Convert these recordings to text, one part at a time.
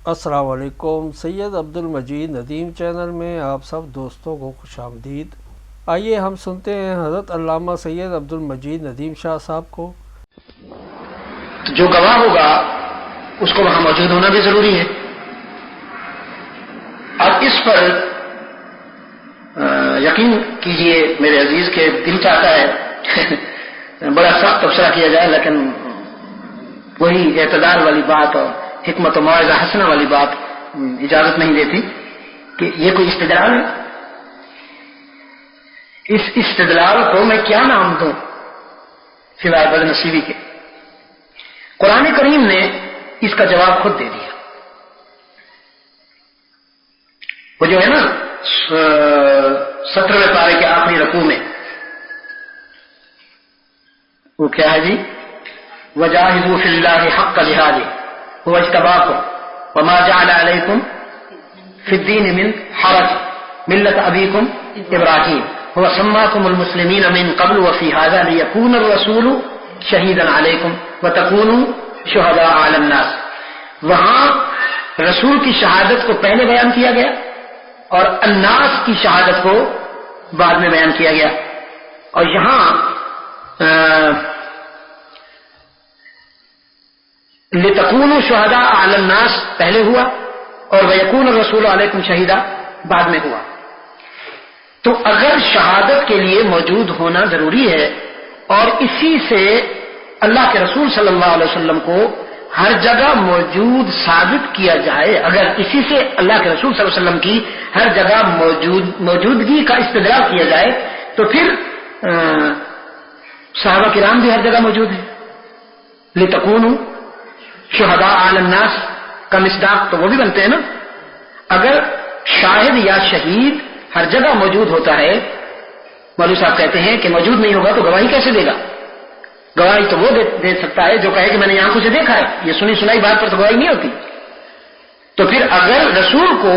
السلام علیکم۔ سید عبد المجید ندیم چینل میں آپ سب دوستوں کو خوش آمدید۔ آئیے ہم سنتے ہیں حضرت علامہ سید عبد المجید ندیم شاہ صاحب کو۔ جو گواہ ہوگا اس کو وہاں موجود ہونا بھی ضروری ہے، اور اس پر یقین کیجئے میرے عزیز کے دل چاہتا ہے بڑا سخت تبصرہ کیا جائے، لیکن وہی اعتدال والی بات اور حکمت و موعظہ حسنہ والی بات اجازت نہیں دیتی کہ یہ کوئی استدلال ہے۔ اس استدلال کو میں کیا نام دوں سوائے بد نصیبی کے؟ قرآن کریم نے اس کا جواب خود دے دیا۔ وہ جو ہے نا 17ویں پارے کے آخری رکوع میں، وہ کیا ہے جی؟ وَجَاهِدُوا فِي اللَّهِ حَقَّ جِهَادِهِ هُوَ اجْتَبَاكُمْ وَمَا جَعَلَ عَلَيْكُمْ فِي الدِّينِ مِنْ حَرَجٍ مِلَّةَ أَبِيكُمْ إِبْرَاهِيمَ هُوَ سَمَّاكُمُ الْمُسْلِمِينَ مِنْ قَبْلُ وَفِي هَذَا لِيَكُونَ الرَّسُولُ شَهِيدًا عَلَيْكُمْ وَتَكُونُوا شُهَدَاءَ عَلَى النَّاسِ۔ وہاں رسول کی شہادت کو پہلے بیان کیا گیا اور الناس کی شہادت کو بعد میں بیان کیا گیا، اور یہاں لِتَكُونُوا شُهَدَاءَ عَلَى النَّاسِ پہلے ہوا اور وَيَكُونَ الرَّسُولُ عَلَيْكُمْ شَهِيدًا بعد میں ہوا۔ تو اگر شہادت کے لیے موجود ہونا ضروری ہے اور اسی سے اللہ کے رسول صلی اللہ علیہ وسلم کو ہر جگہ موجود ثابت کیا جائے، اگر اسی سے اللہ کے رسول صلی اللہ علیہ وسلم کی ہر جگہ موجودگی کا استدلال کیا جائے تو پھر صحابہ کرام بھی ہر جگہ موجود ہیں۔ لِتَكُونُوا شُهَدَاءَ عَلَى النَّاسِ کا مصداق تو وہ بھی بنتے ہیں نا۔ اگر شاہد یا شہید ہر جگہ موجود ہوتا ہے، مولوی صاحب کہتے ہیں کہ موجود نہیں ہوگا تو گواہی کیسے دے گا؟ گواہی تو وہ دے سکتا ہے جو کہے کہ میں نے آنکھوں سے دیکھا ہے، یہ سنی سنائی بات پر تو گواہی نہیں ہوتی۔ تو پھر اگر رسول کو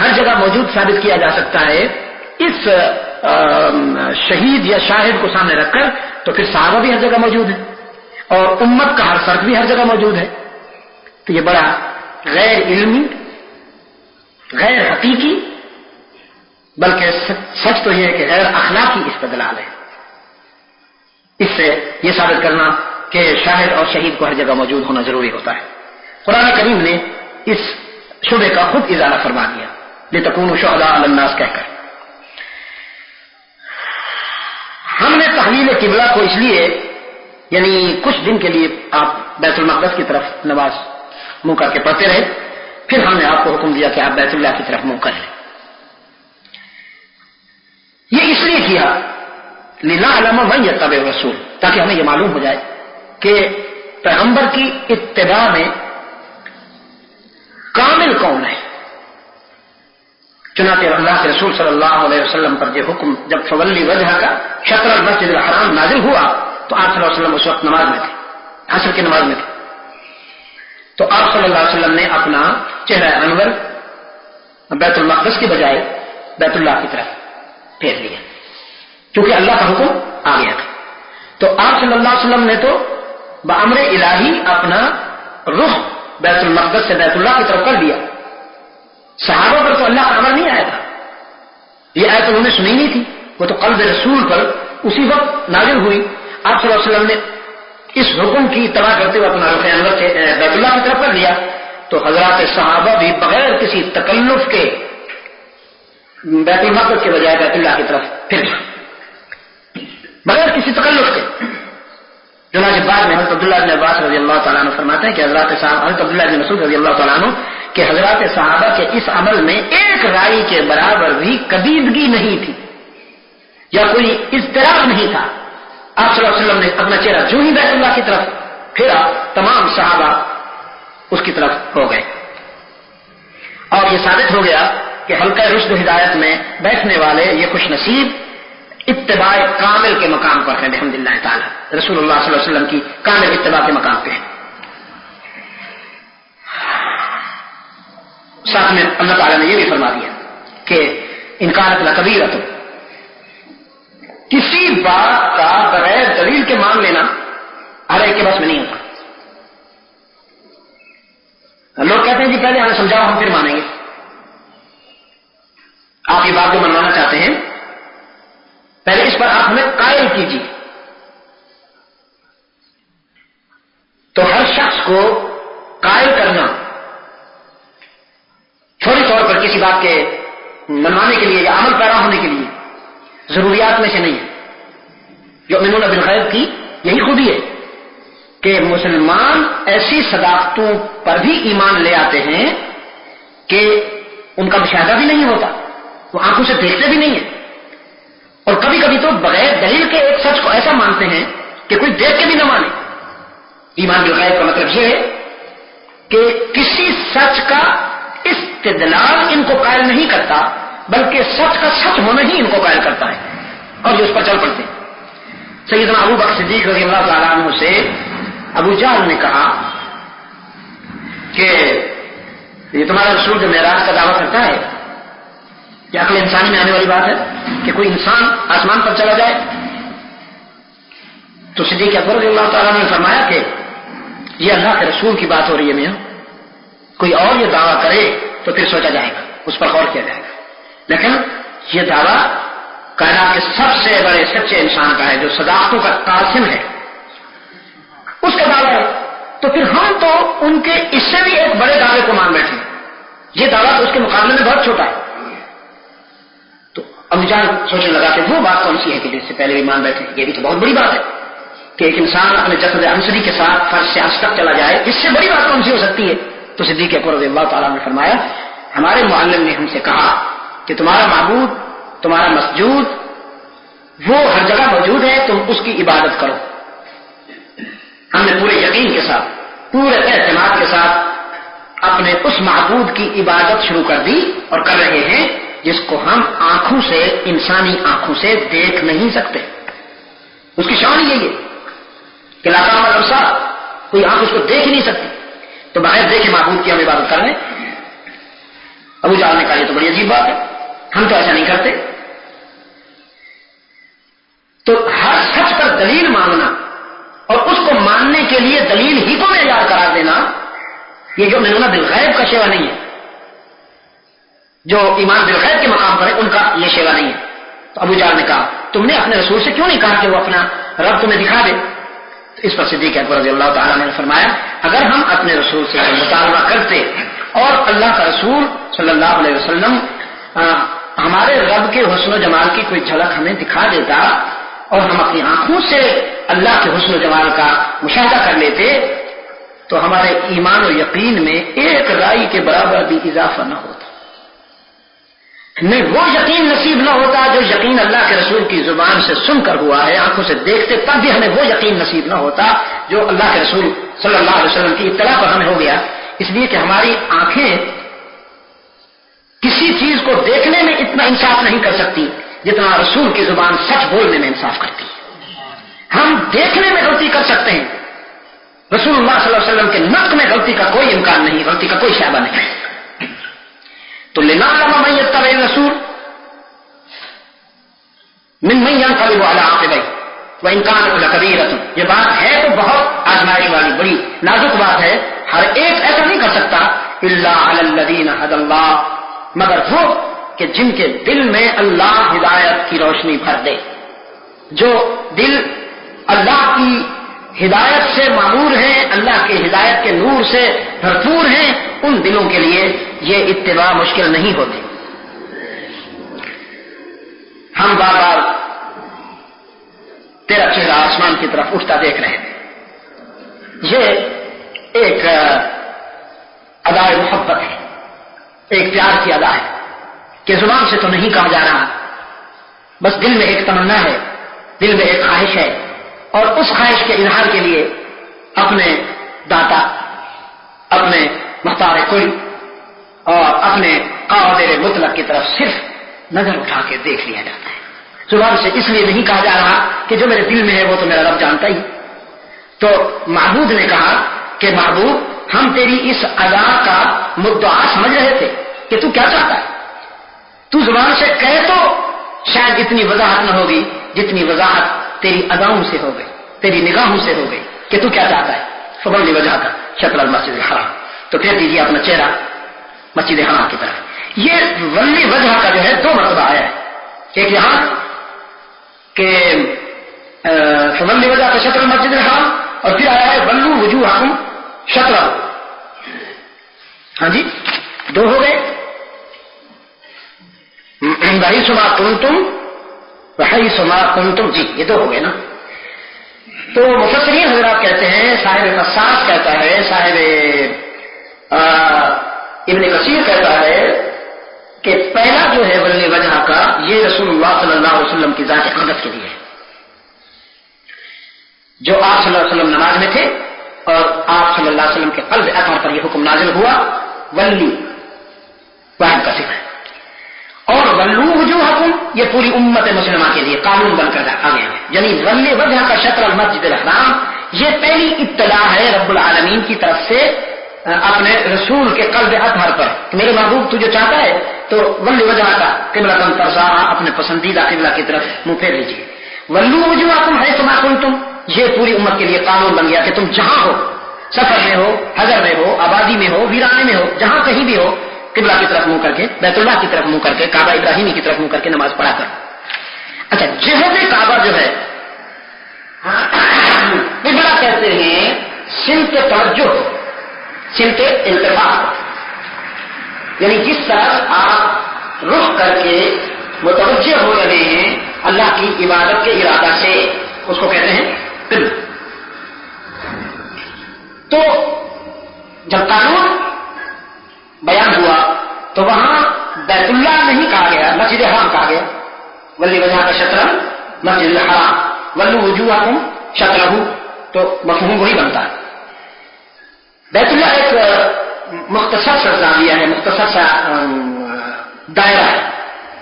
ہر جگہ موجود ثابت کیا جا سکتا ہے اس شہید یا شاہد کو سامنے رکھ کر، تو پھر صحابہ بھی ہر جگہ موجود ہیں اور امت کا ہر فرد بھی ہر جگہ موجود ہے۔ تو یہ بڑا غیر علمی، غیر حقیقی، بلکہ سچ تو یہ ہے کہ غیر اخلاقی استدلال ہے۔ اس سے یہ ثابت کرنا کہ شاہد اور شہید کو ہر جگہ موجود ہونا ضروری ہوتا ہے۔ قرآن کریم نے اس شبے کا خود ازالہ فرما دیا، لِتَكُونُوا شُهَدَاءَ عَلَى النَّاسِ کہہ کر۔ ہم نے تحویل قبلہ کو اس لیے، یعنی کچھ دن کے لیے آپ بیت المقدس کی طرف نماز منہ کر کے پڑھتے رہے، پھر ہم نے آپ کو حکم دیا کہ آپ بیت اللہ کی طرف منہ کر لیں۔ یہ اس لیے کیا لِنَعْلَمَ مَن يَتَّبِعُ الرَّسُولَ، تاکہ ہمیں یہ معلوم ہو جائے کہ پیغمبر کی اتباع میں کامل کون ہے۔ چنانچہ اللہ کے رسول صلی اللہ علیہ وسلم پر یہ حکم جب فولی وجہ کا شطر المسجد الحرام نازل ہوا تو آپ صلی اللہ علیہ وسلم اس وقت نماز میں تھے، عصر کی نماز میں تھے۔ تو آپ صلی اللہ علیہ وسلم نے اپنا چہرہ انور بیت المقدس کی بجائے بیت اللہ کی طرف پھیر لیا، کیونکہ اللہ کا حکم آ گیا تھا۔ تو آپ صلی اللہ علیہ وسلم نے تو بامر الہی اپنا رخ بیت المقدس سے بیت اللہ کی طرف کر دیا۔ صحابہ پر تو اللہ کا امر نہیں آیا تھا، یہ آیت انہوں نے سنی نہیں تھی، وہ تو قلب رسول پر اسی وقت نازل ہوئی۔ آپ صلی اللہ علیہ وسلم نے اس حکم کی اتباع کرتے ہوئے اپنا رخ انور سے بیت اللہ کی طرف کر لیا، تو حضرات صحابہ بھی بغیر کسی تکلف کے بیت المقدس کے بجائے بیت اللہ کی طرف پھر بغیر کسی تکلف کے۔ چنانچہ بعد میں حضرت عبداللہ بن عباس رضی اللہ تعالیٰ عنہ فرماتے ہیں کہ حضرت عبداللہ بن مسعود رضی اللہ تعالیٰ عنہ کہ حضرات صحابہ کے اس عمل میں ایک رائی کے برابر بھی کبیدگی نہیں تھی یا کوئی اضطراب نہیں تھا۔ آپ صلی اللہ علیہ وسلم نے اپنا چہرہ جو ہی بیت اللہ کی طرف پھرا، تمام صحابہ اس کی طرف ہو گئے، اور یہ ثابت ہو گیا کہ حلقہ رشد و ہدایت میں بیٹھنے والے یہ خوش نصیب اتباع کامل کے مقام پر ہے، الحمد للہ تعالی رسول اللہ صلی اللہ علیہ وسلم کی کامل اتباع کے مقام پہ ہے۔ ساتھ میں اللہ تعالیٰ نے یہ بھی فرما دیا کہ انکارت لکبیرۃ، کسی بات کا بغیر دلیل کے مان لینا ہر ایک کے بس میں نہیں ہوتا۔ لوگ کہتے ہیں جی پہلے ہمیں سمجھاؤ ہم پھر مانیں گے. آپ یہ بات جو منوانا چاہتے ہیں پہلے اس پر آپ ہمیں قائل کیجیے. تو ہر شخص کو قائل کرنا فوری طور پر کسی بات کے منوانے کے لیے یا عمل پیرا ہونے کے لیے ضروریات میں سے نہیں ہے. یؤمنون بالغیب کی یہی خوبی ہے کہ مسلمان ایسی صداقتوں پر بھی ایمان لے آتے ہیں کہ ان کا مشاہدہ بھی نہیں ہوتا, وہ آنکھوں سے دیکھتے بھی نہیں ہیں, اور کبھی کبھی تو بغیر دلیل کے ایک سچ کو ایسا مانتے ہیں کہ کوئی دیکھ کے بھی نہ مانے. ایمان بالغیب کا مطلب یہ ہے کہ کسی سچ کا استدلال ان کو قائل نہیں کرتا بلکہ سچ کا سچ ہونا ہی ان کو قائل کرتا ہے اور جو اس پر چل پڑتے ہیں. سیدنا ابو بکر صدیق رضی اللہ تعالیٰ عنہ سے ابو جہل نے کہا کہ یہ تمہارا رسول جو معراج کا دعویٰ کرتا ہے یہ عقل انسانی میں آنے والی بات ہے کہ کوئی انسان آسمان پر چلا جائے؟ تو صدیق اکبر رضی اللہ تعالیٰ نے فرمایا کہ یہ اللہ کے رسول کی بات ہو رہی ہے میاں, کوئی اور یہ دعویٰ کرے تو پھر سوچا جائے گا, اس پر غور کیا جائے گا, لیکن یہ دعویٰ کائنات کے سب سے بڑے سچے انسان کا ہے جو صداقتوں کا قاسم ہے, اس کا دعویٰ ہے. تو پھر ہم تو ان کے اس سے بھی ایک بڑے دعوے کو مان بیٹھے, یہ دعویٰ تو اس کے مقابلے میں بہت چھوٹا ہے. تو ابو جہل سوچنے لگا کہ وہ بات کون سی ہے کہ جس سے پہلے بھی مان بیٹھے, یہ بھی تو بہت بڑی بات ہے کہ ایک انسان اپنے جسد عنصری کے ساتھ فرض سے عرش تک چلا جائے, اس سے بڑی بات کون سی ہو سکتی ہے. تو صدیق اکبر رضی اللہ تعالیٰ نے فرمایا ہمارے معلم نے ہم سے کہا کہ تمہارا معبود, تمہارا مسجود وہ ہر جگہ موجود ہے, تم اس کی عبادت کرو. ہم نے پورے یقین کے ساتھ, پورے اعتماد کے ساتھ اپنے اس معبود کی عبادت شروع کر دی اور کر رہے ہیں جس کو ہم آنکھوں سے, انسانی آنکھوں سے دیکھ نہیں سکتے. اس کی شان یہی ہے کہ لا تعمل الابصار, کوئی آنکھ اس کو دیکھ ہی نہیں سکتی, تو بغیر دیکھے معبود کی ہم عبادت کر رہے ہیں. ابو جہل نے کہا یہ تو بڑی عجیب بات ہے, ہم تو ایسا نہیں کرتے. تو ہر سچ پر دلیل مانگنا اور اس کو ماننے کے لیے دلیل ہی کو معیار قرار دینا, یہ جو یؤمنون بالغیب کا شیوا نہیں ہے. جو ایمان بالغیب کے مقام پر ہے ان کا یہ شیوا نہیں ہے. تو ابو جہل نے کہا تم نے اپنے رسول سے کیوں نہیں کہا کہ وہ اپنا رب تمہیں دکھا دے؟ اس پر صدیق اکبر رضی اللہ تعالیٰ نے فرمایا اگر ہم اپنے رسول سے مطالبہ کرتے اور اللہ کا رسول صلی اللہ علیہ وسلم ہمارے رب کے حسن و جمال کی کوئی جھلک ہمیں دکھا دیتا اور ہم اپنی آنکھوں سے اللہ کے حسن و جمال کا مشاہدہ کر لیتے تو ہمارے ایمان و یقین میں ایک رائی کے برابر بھی اضافہ نہ ہوتا. ہمیں وہ یقین نصیب نہ ہوتا جو یقین اللہ کے رسول کی زبان سے سن کر ہوا ہے, آنکھوں سے دیکھتے تب بھی ہمیں وہ یقین نصیب نہ ہوتا جو اللہ کے رسول صلی اللہ علیہ وسلم کی اطلاع پر ہمیں ہو گیا. اس لیے کہ ہماری آنکھیں کسی چیز کو دیکھنے میں اتنا انصاف نہیں کر سکتی جتنا رسول کی زبان سچ بولنے میں انصاف کرتی ہے. ہم دیکھنے میں غلطی کر سکتے ہیں, رسول اللہ صلی اللہ علیہ وسلم کے نطق میں غلطی کا کوئی امکان نہیں, غلطی کا کوئی شائبہ نہیں. تو لنعلم من یتبع الرسول ممن ينقلب على عقبیہ وان كانت لکبیرۃ. یہ بات ہے تو بہت آزمائش والی بڑی نازک بات ہے, ہر ایک ایسا نہیں کر سکتا. الا علی الذین ھدی اللہ, مگر وہ کہ جن کے دل میں اللہ ہدایت کی روشنی بھر دے. جو دل اللہ کی ہدایت سے معمور ہیں, اللہ کے ہدایت کے نور سے بھرپور ہیں, ان دلوں کے لیے یہ اتباع مشکل نہیں ہوتی. ہم بار بار تیرا چہرہ آسمان کی طرف اٹھتا دیکھ رہے ہیں. یہ ایک ادائے محبت ہے, ایک پیار کی ادا ہے کہ زبان سے تو نہیں کہا جا رہا, بس دل میں ایک تمنا ہے, دل میں ایک خواہش ہے, اور اس خواہش کے اظہار کے لیے اپنے داتا, اپنے مختار کل اور اپنے قادر مطلق کی طرف صرف نظر اٹھا کے دیکھ لیا جاتا ہے. زبان سے اس لیے نہیں کہا جا رہا کہ جو میرے دل میں ہے وہ تو میرا رب جانتا ہی. تو معبود نے کہا کہ محبوب ہم تیری اس ادا کا مدعا سمجھ رہے تھے کہ تو کیا چاہتا ہے. تو زبان سے کہے تو شاید اتنی وضاحت نہ ہوگی جتنی وضاحت تیری اداؤں سے ہو گئی, تیری نگاہوں سے ہو گئی کہ تو کیا چاہتا ہے. فبلی وجہ کا شطر المسجد الحرام, تو پھر دیجیے اپنا چہرہ مسجد حرام کی طرف. یہ ولی وجہ کا جو ہے 2 مرتبہ آیا ہے. ایک یہاں کہ فولی وجہ کا شطر مسجد الحرام، اور پھر آیا ہے ولو وجوہکم شطرہ. ہاں جی 2 ہو گئے. وحیث ما کنتم وحیث ما کنتم، جی یہ 2 ہو گئے نا. تو مفسرین حضرات کہتے ہیں، صاحب قصاص کہتا ہے، صاحب ابن کثیر کہتا ہے کہ پہلا جو ہے ولی وجہ کا یہ رسول اللہ صلی اللہ علیہ وسلم کی ذات اقدس کے لیے ہے. جو آپ صلی اللہ علیہ وسلم نماز میں تھے اور آپ صلی اللہ علیہ وسلم کے قلب اطہر پر یہ حکم نازل ہوا، ولی واحد کا ذکر ہے. اور ولو وجوہکم یہ پوری امت مسلمہ کے لیے قانون بن کر آ گیا ہے. یعنی ولی وجہ کا شطر المسجد الحرام یہ پہلی اطلاع ہے رب العالمین کی طرف سے اپنے رسول کے قلب اطہر پر کہ میرے محبوب تو جو چاہتا ہے تو ولی وجہ کا قبلہ ترسا، اپنے پسندیدہ قبلہ کی طرف منہ پھیر لیجیے. ولو وجوہکم حیث ما کنتم یہ پوری امت کے لیے قانون بن گیا کہ تم جہاں ہو، سفر میں ہو، حضر میں ہو، آبادی میں ہو، ویرانے میں ہو، جہاں کہیں بھی ہو، قبلہ کی طرف منہ کر کے، بیت اللہ کی طرف منہ کر کے، کعبہ ابراہیمی کی طرف منہ کر کے نماز پڑھا کر. اچھا جہت کعبہ جو ہے قبلہ کہتے ہیں سمت توجہ، سمت التفات، یعنی جس طرح آپ رخ کر کے متوجہ ہو رہے ہیں اللہ کی عبادت کے ارادہ سے، اس کو کہتے ہیں قبلہ. تو جب قانون بیان ہوا تو وہاں بیت اللہ نہیں کہا گیا، مسجد حرام کہا گیا. ولی وجہ کا شطر مسجد الحرام، ولو وجوہکم شطرہ، تو مفہوم وہی بنتا ہے. بیت اللہ ایک مختصر سا زاویہ ہے، مختصر سا دائرہ ہے،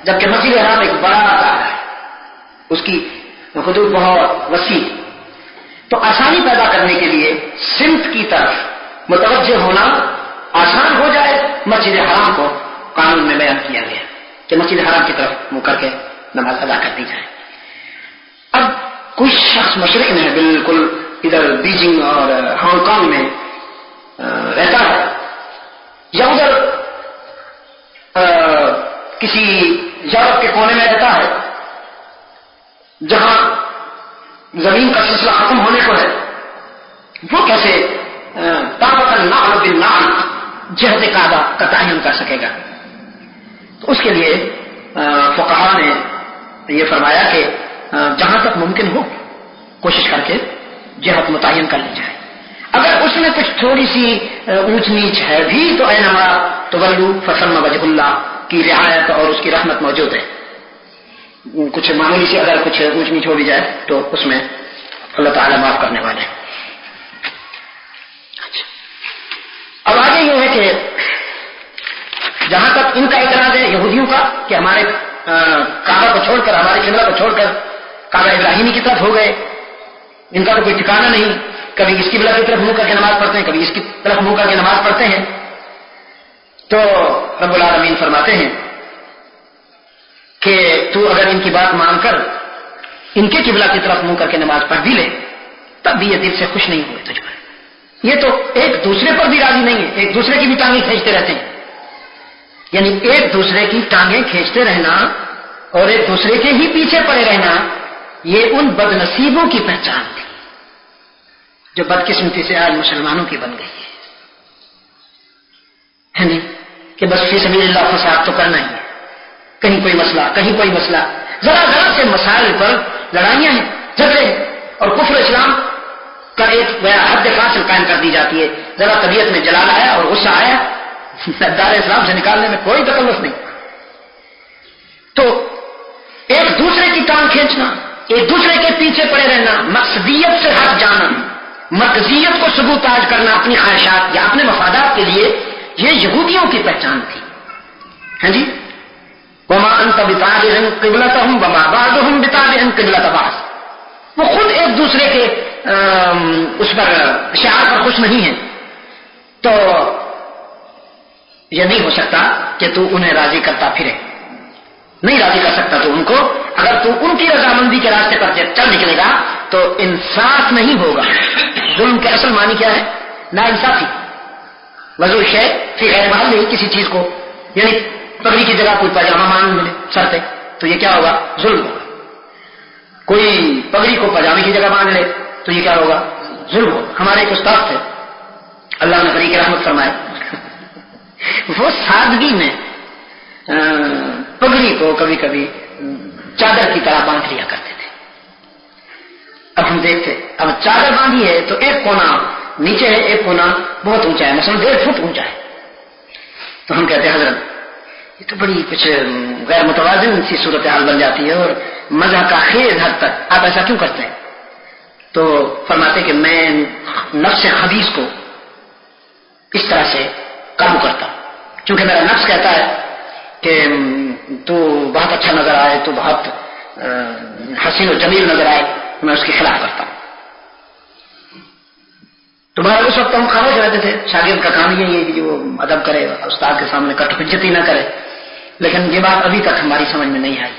جبکہ مسجد حرام ایک بڑا دائرہ ہے، اس کی حدود بہت وسیع. تو آسانی پیدا کرنے کے لیے سمت کی طرف متوجہ ہونا آسان ہو جائے، مسجد حرام کو قانون میں بیان کیا گیا کہ مسجد حرام کی طرف منہ کر کے نماز ادا کر دی جائے. اب کچھ شخص مشرق میں ہے، بالکل ادھر بیجنگ اور ہانگ کانگ میں رہتا ہے، یا ادھر کسی یورپ کے کونے میں رہتا ہے جہاں زمین کا سلسلہ ختم ہونے کو ہے. وہ کیسے طاقت النعل بالنعل جہت کعبہ کا تعین کر سکے گا؟ تو اس کے لیے فقہاء نے یہ فرمایا کہ جہاں تک ممکن ہو کوشش کر کے جہت متعین کر لی جائے. اگر اس میں کچھ تھوڑی سی اونچ نیچ ہے بھی تو اینما تولو فثم وجہ اللہ کی رعایت اور اس کی رحمت موجود ہے. کچھ معمولی سی اگر کچھ اونچ نیچ ہو بھی جائے تو اس میں اللہ تعالیٰ معاف کرنے والے ہیں. اب آگے یہ ہے کہ جہاں تک ان کا اعتراض ہے یہودیوں کا کہ ہمارے کعبہ کو چھوڑ کر، ہمارے قبلہ کو چھوڑ کر کعبہ ابراہیمی کی طرف ہو گئے، ان کا تو کوئی ٹھکانہ نہیں، کبھی اس قبلہ کی طرف منہ کر کے نماز پڑھتے ہیں، کبھی اس کی طرف منہ کر کے نماز پڑھتے ہیں. تو رب العالمین فرماتے ہیں کہ تو اگر ان کی بات مان کر ان کے قبلہ کی طرف منہ کر کے نماز پڑھ بھی لے تب بھی یہ دل سے خوش نہیں ہوئے تجھ پر. یہ تو ایک دوسرے پر بھی راضی نہیں ہے، ایک دوسرے کی بھی ٹانگیں کھینچتے رہتے ہیں. یعنی ایک دوسرے کی ٹانگیں کھینچتے رہنا اور ایک دوسرے کے ہی پیچھے پڑے رہنا، یہ ان بد نصیبوں کی پہچان تھی جو بدقسمتی سے آج مسلمانوں کی بن گئی ہے نہیں کہ بس فی سبیل اللہ فساد تو کرنا ہی ہے، کہیں کوئی مسئلہ کہیں کوئی مسئلہ، ذرا ذرا سے مسائل پر لڑائیاں ہیں، جھگڑے ہیں، اور کفر اسلام کا ایک حد فاصل قائم کر دی جاتی ہے. ذرا طبیعت میں جلال آیا اور غصہ آیا، دار اسلام سے نکالنے میں کوئی تکلف نہیں. تو ایک دوسرے کی ٹانگ کھینچنا، ایک دوسرے کے پیچھے پڑے رہنا، مقصدیت سے ہٹ جانا، مرکزیت کو ثبوتاج کرنا اپنی خواہشات یا اپنے مفادات کے لیے، یہ یہودیوں کی پہچان تھی. ہاں جی، وما انت بتابع قبلتهم وما بعضهم بتابع قبلة بعض. وہ خود ایک دوسرے کے اس پر شعار پر خوش نہیں ہیں، تو یہ نہیں ہو سکتا کہ تو انہیں راضی کرتا پھرے، نہیں راضی کر سکتا تو ان کو. اگر تو ان کی رضامندی کے راستے پر چل نکلے گا تو انصاف نہیں ہوگا. ظلم کے اصل معنی کیا ہے؟ نا انصافی. وضو شے فی غیر محل نہیں کسی چیز کو، یعنی پگڑی کی جگہ کوئی پاجامہ مان ملے سر پہ تو یہ کیا ہوگا؟ ظلم ہوگا. کوئی پگڑی کو پاجامے کی جگہ باندھ لے تو یہ کیا ہوگا؟ ظلم ہوگا. ہمارے ایک استاد تھے اللہ نے بڑی رحمت فرمائے، وہ سادگی میں پگڑی کو کبھی کبھی چادر کی طرح باندھ لیا کرتے تھے. اب ہم دیکھتے اب چادر باندھی ہے تو ایک کونا نیچے ہے، ایک کونا بہت اونچا ہے، مثلا 1.5 فٹ اونچا ہے. تو ہم کہتے ہیں حضرت یہ تو بڑی کچھ غیر متوازن سی صورتحال بن جاتی ہے اور مزہ کا خیز حد تک، آپ ایسا کیوں کرتے ہیں؟ تو فرماتے کہ میں نفس خبیث کو اس طرح سے قابو کرتا ہوں، کیونکہ میرا نفس کہتا ہے کہ تو بہت اچھا نظر آئے، تو بہت حسین و جمیل نظر آئے، میں اس کے خلاف کرتا ہوں. تو بہت اس وقت ہم خاموش رہتے تھے. شاگرد کا کام یہ ہے کہ وہ ادب کرے، استاد کے سامنے کٹ حجتی نہ کرے. لیکن یہ بات ابھی تک ہماری سمجھ میں نہیں آئی.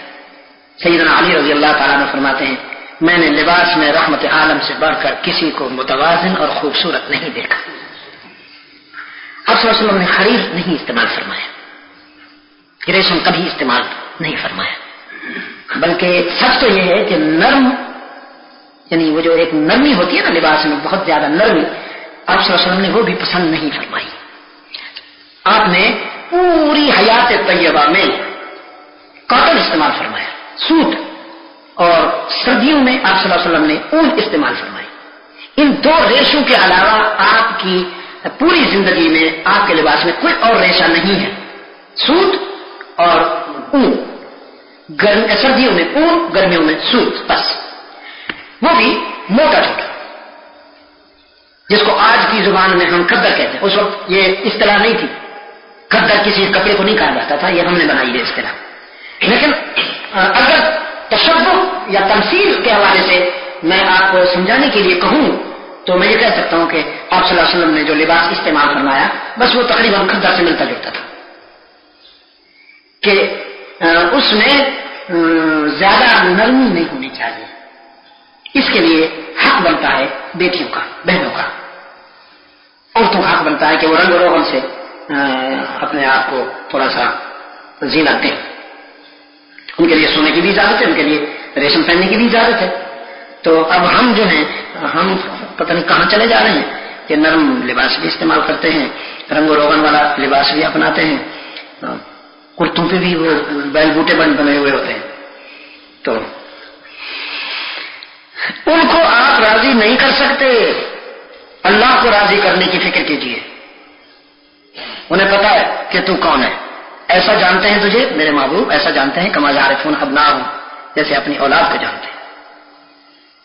سیدنا علی رضی اللہ تعالیٰ نے فرماتے ہیں میں نے لباس میں رحمت عالم سے بڑھ کر کسی کو متوازن اور خوبصورت نہیں دیکھا. آپ صلی اللہ علیہ وسلم نے حریر نہیں استعمال فرمایا، ریشم کبھی استعمال نہیں فرمایا، بلکہ سچ تو یہ ہے کہ نرم، یعنی وہ جو ایک نرمی ہوتی ہے نا لباس میں، بہت زیادہ نرمی، آپ صلی اللہ علیہ وسلم نے وہ بھی پسند نہیں فرمائی. آپ نے پوری حیات طیبہ میں کاٹن استعمال فرمایا، سوٹ، اور سردیوں میں آپ صلی اللہ علیہ وسلم نے اون استعمال فرمائی. ان 2 ریشوں کے علاوہ آپ کی پوری زندگی میں آپ کے لباس میں کوئی اور ریشہ نہیں ہے، سوٹ اور اون. سردیوں میں اون، گرمیوں میں سوٹ، بس وہ بھی موٹا چھوٹا، جس کو آج کی زبان میں ہم کدر کہتے ہیں. اس وقت یہ اصطلاح نہیں تھی، کدر کسی کپڑے کو نہیں کہا جاتا تھا، یہ ہم نے بنائی ہے اصطلاح. لیکن اگر تشبہ یا تمثیل کے حوالے سے میں آپ کو سمجھانے کے لیے کہوں تو میں یہ کہہ سکتا ہوں کہ آپ صلی اللہ علیہ وسلم نے جو لباس استعمال فرمایا بس وہ تقریباً کدر سے ملتا جلتا تھا، کہ اس میں زیادہ نرمی نہیں ہونی چاہیے. اس کے لیے حق بنتا ہے بیٹیوں کا، بہنوں کا، عورتوں کا حق بنتا ہے کہ وہ رنگ و روغن سے اپنے آپ کو تھوڑا سا زینت دیں. ان کے لیے سونے کی بھی اجازت ہے، ان کے لیے ریشم پہننے کی بھی اجازت ہے. تو اب ہم جو ہیں ہم پتہ نہیں کہاں چلے جا رہے ہیں کہ نرم لباس بھی استعمال کرتے ہیں، رنگ و روغن والا لباس بھی اپناتے ہیں، کرتوں پہ بھی وہ بیل بوٹے بنے ہوئے ہوتے ہیں. تو ان کو آپ راضی نہیں کر سکتے، اللہ کو راضی کرنے کی فکر کیجیے. انہیں پتا ہے کہ تو کون ہے، ایسا جانتے ہیں تجھے میرے محبوب، ایسا جانتے ہیں کما یعرفون ابناءہم، جیسے اپنی اولاد کو جانتے ہیں.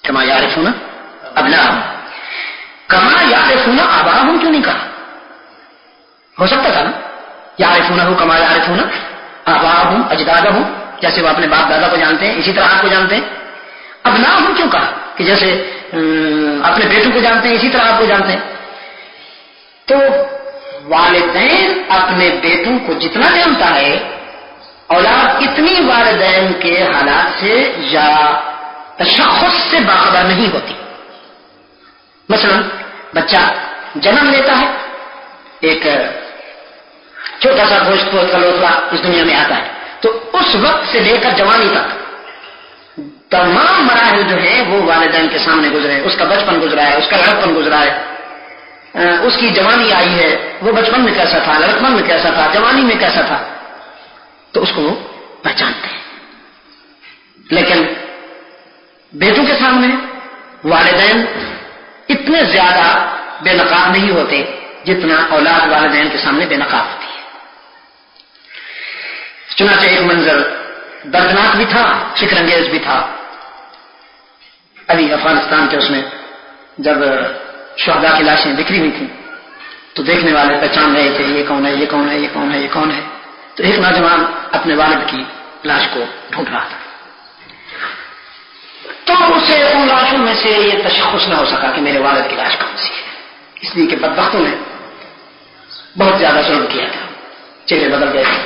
کما یعرفون ابناءہم، کما یعرفون آباءہم کیوں نہیں کہا؟ ہو سکتا تھا نا یعرفونہ کما یعرفون آباءہم اجدادہم، جیسے وہ اپنے باپ دادا کو جانتے ہیں اسی طرح آپ کو جانتے ہیں. ابناءہم کیوں کہا؟ کہ جیسے اپنے بیٹوں کو جانتے ہیں اسی طرح آپ کو جانتے ہیں. تو والدین اپنے بیٹوں کو جتنا جانتا ہے، اولاد اتنی والدین کے حالات سے یا تشخص سے باخبر نہیں ہوتی. مثلا بچہ جنم لیتا ہے، ایک چھوٹا سا گوشت کا لوتھڑا اس دنیا میں آتا ہے، تو اس وقت سے لے کر جوانی تک تمام مراحل جو ہیں وہ والدین کے سامنے گزرے. اس کا بچپن گزرا ہے، اس کا لڑکپن گزرا ہے، اس کی جوانی آئی ہے، وہ بچپن میں کیسا تھا، لڑکپن میں کیسا تھا، جوانی میں کیسا تھا، تو اس کو وہ پہچانتے ہیں. لیکن بیٹوں کے سامنے والدین اتنے زیادہ بے نقاب نہیں ہوتے جتنا اولاد والدین کے سامنے بے نقاب ہوتی ہے. چنانچہ ایک منظر دردناک بھی تھا، فکر انگیز بھی تھا. ابھی افغانستان کے اس میں جب شہداء کی لاشیں بکھری ہوئی تھیں تو دیکھنے والے پہچان رہے تھے یہ کون ہے، یہ کون ہے، یہ کون ہے، یہ کون ہے. تو ایک نوجوان اپنے والد کی لاش کو ڈھونڈ رہا تھا، تو اسے ان لاشوں میں سے یہ تشخص نہ ہو سکا کہ میرے والد کی لاش کون سی ہے، اس لیے کہ بدبختوں نے بہت زیادہ ظلم کیا تھا، چہرے بدل گئے تھے.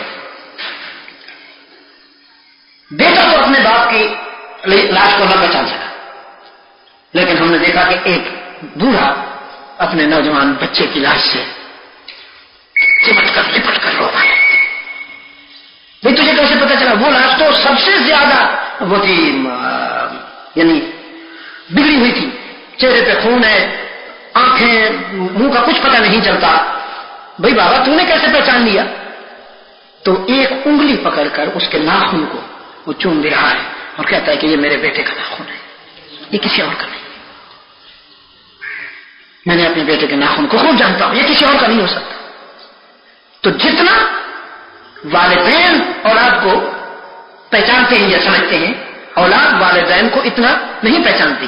بیٹا تو اپنے باپ کی لاش کو نہ پہچان سکا، لیکن ہم نے دیکھا کہ ایک بوڑھا اپنے نوجوان بچے کی لاش سے چمٹ کر لپٹ کر رونا ہے. بھائی تجھے کیسے پتا چلا؟ وہ لاش تو سب سے زیادہ وہ تھی، یعنی بگڑی ہوئی تھی، چہرے پہ خون ہے، آنکھیں، منہ کا کچھ پتہ نہیں چلتا. بھائی بابا تو نے کیسے پہچان لیا؟ تو ایک انگلی پکڑ کر اس کے ناخن کو وہ چوم دے رہا ہے اور کہتا ہے کہ یہ میرے بیٹے کا ناخن ہے، یہ کسی اور کا نہیں. میں نے اپنے بیٹے کے ناخن کو خوب جانتا ہوں، یہ کسی اور کا نہیں ہو سکتا. تو جتنا والدین اولاد کو پہچانتے ہیں یا سمجھتے ہیں، اولاد والدین کو اتنا نہیں پہچانتی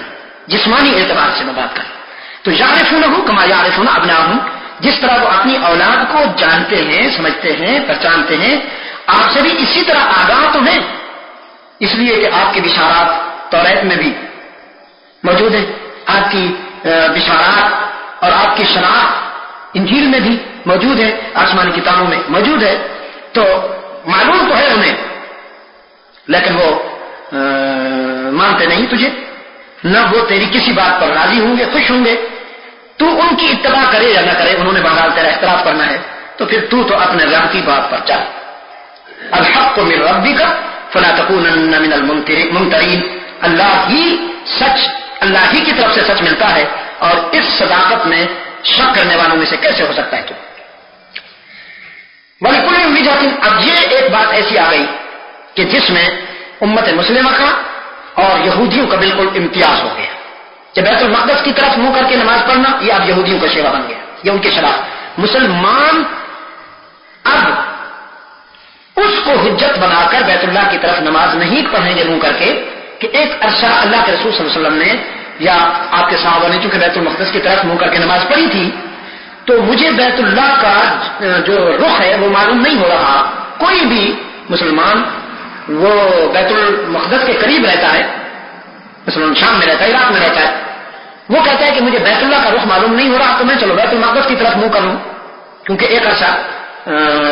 جسمانی اعتبار سے میں بات کروں تو یعرفونہ کما یعرفون ابناءہم، جس طرح وہ اپنی اولاد کو جانتے ہیں، سمجھتے ہیں، پہچانتے ہیں، آپ سے بھی اسی طرح آگاہ تو ہیں. اس لیے کہ آپ کے بشارات توریت میں بھی موجود ہیں، آپ کی بشارات اور آپ کی شناخت انجیل میں بھی موجود ہے، آسمانی کتابوں میں موجود ہے. تو معلوم تو ہے انہیں، لیکن وہ مانتے نہیں تجھے، نہ وہ تیری کسی بات پر راضی ہوں گے، خوش ہوں گے. تو ان کی اتباع کرے یا نہ کرے، انہوں نے بہرحال تیرا احترام کرنا ہے، تو پھر تو اپنے رب کی بات پر چل. الحق من ربک فلا تکونن من الممترین، اللہ ہی سچ، اللہ ہی کی طرف سے سچ ملتا ہے، اور اس صداقت میں شک کرنے والوں میں سے کیسے ہو سکتا ہے تو. وَلِكُلِّ وِجْهَةٍ، اب یہ ایک بات ایسی آ گئی کہ جس میں امت مسلمہ کا اور یہودیوں کا بالکل امتیاز ہو گیا کہ بیت المقدس کی طرف منہ کر کے نماز پڑھنا یہ اب یہودیوں کا شیوا بن گیا، یہ ان کے خلاف. مسلمان اب اس کو حجت بنا کر بیت اللہ کی طرف نماز نہیں پڑھیں گے منہ کر کے کہ ایک عرصہ اللہ کے رسول صلی اللہ علیہ وسلم نے یا آپ کے صحابہ نے چونکہ بیت المقدس کی طرف منہ کر کے نماز پڑھی تھی، تو مجھے بیت اللہ کا جو رخ ہے وہ معلوم نہیں ہو رہا. کوئی بھی مسلمان وہ بیت المقدس کے قریب رہتا ہے، مثلا شام میں رہتا ہے، عراق میں رہتا ہے، وہ کہتا ہے کہ مجھے بیت اللہ کا رخ معلوم نہیں ہو رہا، تو میں چلو بیت المقدس کی طرف منہ کر لوں. کیونکہ ایک عرصہ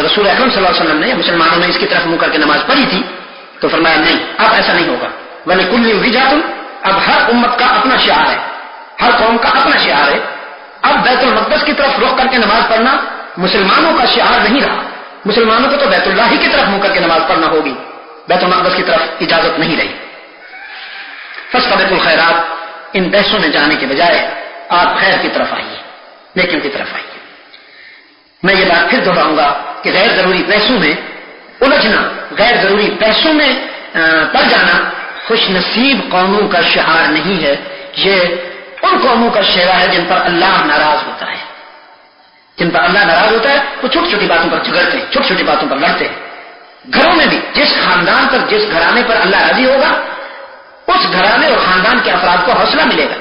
رسول اکرم صلی اللہ علیہ وسلم نے مسلمانوں نے اس کی طرف منہ کر کے نماز پڑھی تھی، تو فرمایا نہیں، اب ایسا نہیں ہوگا. وَلِكُلِّ وِجْهَةٍ، اب ہر امت کا اپنا شعار ہے، ہر قوم کا اپنا شعار ہے. اب بیت المقدس کی طرف رخ کر کے نماز پڑھنا مسلمانوں کا شعار نہیں رہا. مسلمانوں کو تو بیت اللہ ہی کی طرف منہ کر کے نماز پڑھنا ہوگی، بیت المقدس کی طرف اجازت نہیں رہی. فاستبقوا الخیرات، ان بحثوں میں جانے کے بجائے آپ خیر کی طرف آئیے، نیکیوں کی طرف آئیے. میں یہ بات پھر دہراؤں گا کہ غیر ضروری بحثوں میں الجھنا، غیر ضروری بحثوں میں پڑ جانا خوش نصیب قوموں کا شعار نہیں ہے. یہ ان قوموں کا شعار ہے جن پر اللہ ناراض ہوتا ہے. جن پر اللہ ناراض ہوتا ہے وہ چھوٹی چھوٹی باتوں پر جھگڑتے ہیں، چھوٹی چھوٹی باتوں پر لڑتے ہیں. گھروں میں بھی جس خاندان پر، جس گھرانے پر اللہ راضی ہوگا، اس گھرانے اور خاندان کے افراد کو حوصلہ ملے گا،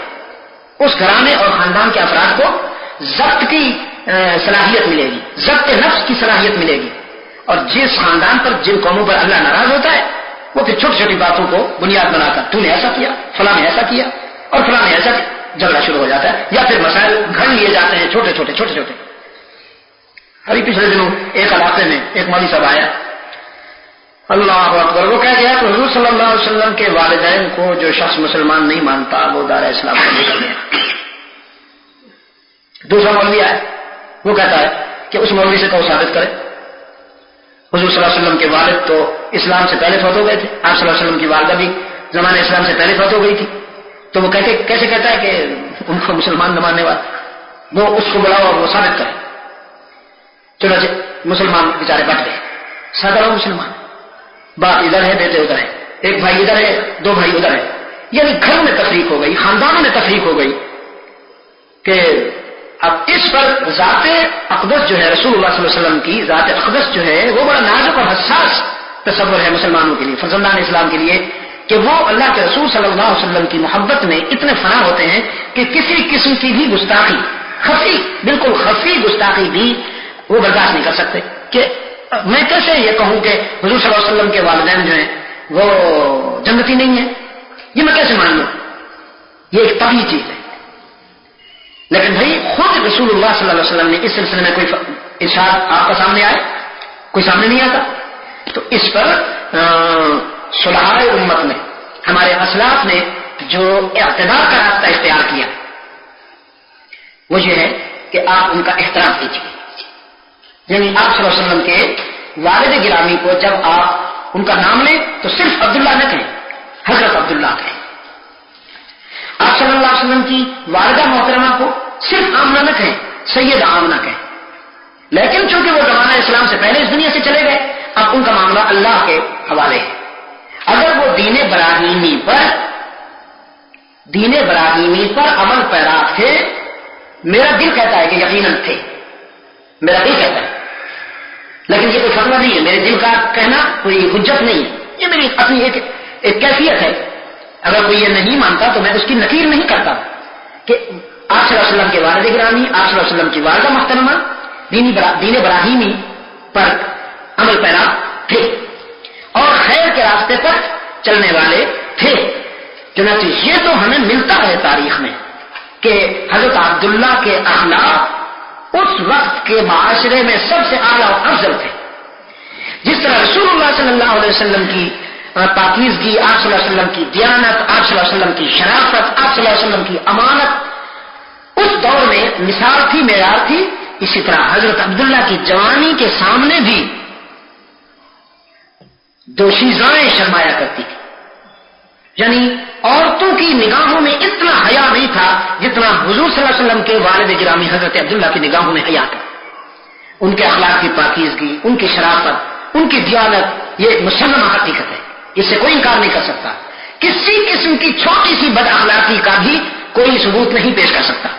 اس گھرانے اور خاندان کے افراد کو ضبط کی صلاحیت ملے گی، ضبط نفس کی صلاحیت ملے گی. اور جس خاندان پر، جن قوموں پر اللہ ناراض ہوتا ہے، وہ پھر چھوٹی چھوٹی باتوں کو بنیاد بنا کر تو نے ایسا کیا، فلاں نے ایسا کیا اور فلاں نے ایسا کیا، جھگڑا شروع ہو جاتا ہے، یا پھر مسائل گھڑ لیے جاتے ہیں چھوٹے چھوٹے چھوٹے چھوٹے. ابھی پچھلے دنوں ایک علاقے میں ایک مولوی صاحب آیا، اللہ اکبر، وہ کہہ گیا کہ حضور صلی اللہ علیہ وسلم کے والدین کو جو شخص مسلمان نہیں مانتا وہ دار اسلام سے نکل گیا. دوسرا مولوی آیا، وہ کہتا ہے کہ اس مولوی سے کہو ثابت کرے حضور صلی اللہ علیہ وسلم کے والد تو اسلام سے پہلے فوت ہو گئے تھے، آپ صلی اللہ علیہ وسلم کی والدہ بھی زمانہ اسلام سے پہلے فوت ہو گئی تھی، تو وہ کیسے کہتا ہے کہ ان کو مسلمان نہ ماننے والا، وہ اس کو بلاؤ اور وہ ثابت کرے. چلو جی، مسلمان بیچارے بٹ گئے، سادہ لوگ مسلمان، باپ ادھر ہے، بیٹے ادھر ہے، ایک بھائی ادھر ہے، دو بھائی ادھر ہے، یعنی گھروں میں تفریق ہو گئی، خاندانوں میں تفریق ہو گئی کہ اب اس پر ذات اقدس جو ہے رسول اللہ صلی اللہ علیہ وسلم کی ذات اقدس جو ہے وہ بڑا نازک اور حساس تصور ہے مسلمانوں کے لیے، فرزندان اسلام کے لیے، کہ وہ اللہ کے رسول صلی اللہ علیہ وسلم کی محبت میں اتنے فنا ہوتے ہیں کہ کسی قسم کی بھی گستاخی، خفی، بالکل خفی گستاخی بھی وہ برداشت نہیں کر سکتے. کہ میں کیسے یہ کہوں کہ حضور صلی اللہ علیہ وسلم کے والدین جو ہیں وہ جنتی نہیں ہیں، یہ میں کیسے مان لوں؟ یہ ایک طبیعی چیز ہے. لیکن بھائی خود رسول اللہ صلی اللہ علیہ وسلم نے اس سلسلے میں کوئی ارشاد آپ کا سامنے آئے؟ کوئی سامنے نہیں آتا. تو اس پر صلحائے امت نے، ہمارے اسلاف نے جو اعتدال کا راستہ اختیار کیا وہ یہ ہے کہ آپ ان کا احترام کیجیے، یعنی آپ صلی اللہ علیہ وسلم کے والد گرامی کو جب آپ ان کا نام لیں تو صرف عبداللہ نہ کہیں، حضرت عبداللہ کہیں. آپ صلی اللہ علیہ وسلم کی والدہ محترمہ کو صرف آمنہ نہ کہیں، سید آمنہ کہیں. لیکن چونکہ وہ زمانہ اسلام سے پہلے اس دنیا سے چلے گئے، اب ان کا معاملہ اللہ کے حوالے ہے. اگر وہ دین ابراہیمی پر عمل پیرا تھے، میرا دل کہتا ہے کہ یقیناً تھے، میرا دل کہتا ہے، لیکن یہ کوئی فتویٰ نہیں ہے، میرے دل کا کہنا کوئی حجت نہیں ہے، یہ میری اپنی ایک کیفیت ہے. اگر کوئی یہ نہیں مانتا تو میں اس کی نکیر نہیں کرتا کہ آپ صلی اللہ علیہ وسلم کے والد گرامی، آپ صلی اللہ علیہ وسلم کی والدہ محترمہ دین ابراہیمی پر عمل پیرا تھے اور خیر کے راستے پر چلنے والے تھے. چنانچہ یہ تو ہمیں ملتا ہے تاریخ میں کہ حضرت عبداللہ کے اخلاق اس وقت کے معاشرے میں سب سے اعلیٰ و افضل تھے. جس طرح رسول اللہ صلی اللہ علیہ وسلم کی پاکیزگی، آپ صلی اللہ علیہ وسلم کی دیانت، آپ صلی اللہ علیہ وسلم کی شرافت، آپ صلی اللہ علیہ وسلم کی امانت اس دور میں مثال تھی، معیار تھی، اسی طرح حضرت عبداللہ کی جوانی کے سامنے بھی دوشیزائیں شرمایا کرتی تھی. یعنی عورتوں کی نگاہوں میں اتنا حیا نہیں تھا جتنا حضور صلی اللہ علیہ وسلم کے والد گرامی حضرت عبداللہ کی نگاہوں میں حیا تھا. ان کے اخلاق کی پاکیزگی، ان کی شرافت، ان کی دیانت، یہ مسلمہ حقیقت ہے، اس سے کوئی انکار نہیں کر سکتا. کسی قسم کی چھوٹی سی بد اخلاقی کا بھی کوئی ثبوت نہیں پیش کر سکتا.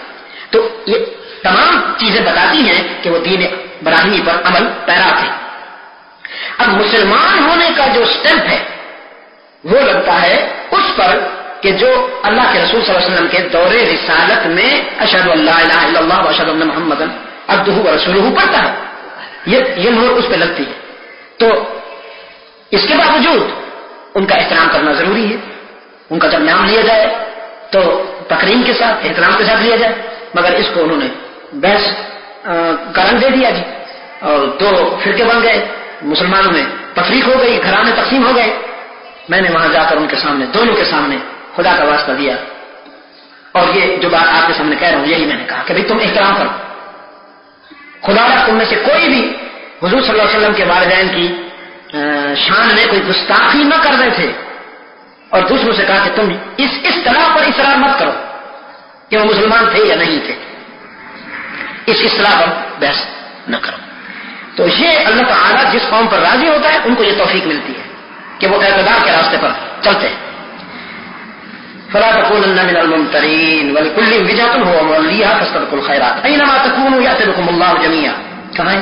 تو یہ تمام چیزیں بتاتی ہیں کہ وہ دین ابراہیمی پر عمل پیرا تھے. اب مسلمان ہونے کا جو سٹیمپ ہے وہ لگتا ہے اس پر کہ جو اللہ کے رسول صلی اللہ علیہ وسلم کے دور رسالت میں اشہد ان لا الہ الا اللہ واشہد ان محمدا عبدہ ورسولہ پڑھتا ہے، یہ مہر اس پہ لگتی ہے. تو اس کے باوجود ان کا احترام کرنا ضروری ہے. ان کا جب نام لیا جائے تو تکریم کے ساتھ، احترام کے ساتھ لیا جائے. مگر اس کو انہوں نے بحث کا رنگ دے دیا جی، اور دو فرقے بن گئے، مسلمانوں میں تفریق ہو گئی، گھرانے تقسیم ہو گئے. میں نے وہاں جا کر ان کے سامنے، دونوں کے سامنے خدا کا واسطہ دیا، اور یہ جو بات آپ کے سامنے کہہ رہا ہوں یہی میں نے کہا کہ بھائی تم احترام کرو. خدا را تم میں سے کوئی بھی حضور صلی اللہ علیہ وسلم کے والدین کی شان میں کوئی گستاخی نہ کر رہے تھے، اور دوسروں سے کہا کہ تم اس اصطلاح پر اصرار مت کرو کہ وہ مسلمان تھے یا نہیں تھے، اس اصطلاح پر بحث نہ کرو. تو یہ اللہ تعالیٰ جس قوم پر راضی ہوتا ہے ان کو یہ توفیق ملتی ہے کہ وہ اعتدال کے راستے پر چلتے ہیں. فلا تكونن من الممترين ولكل وجهة هو موليها فاستبقوا الخيرات اينما تكونوا يأتي بكم الله جميعا. کہاں ہے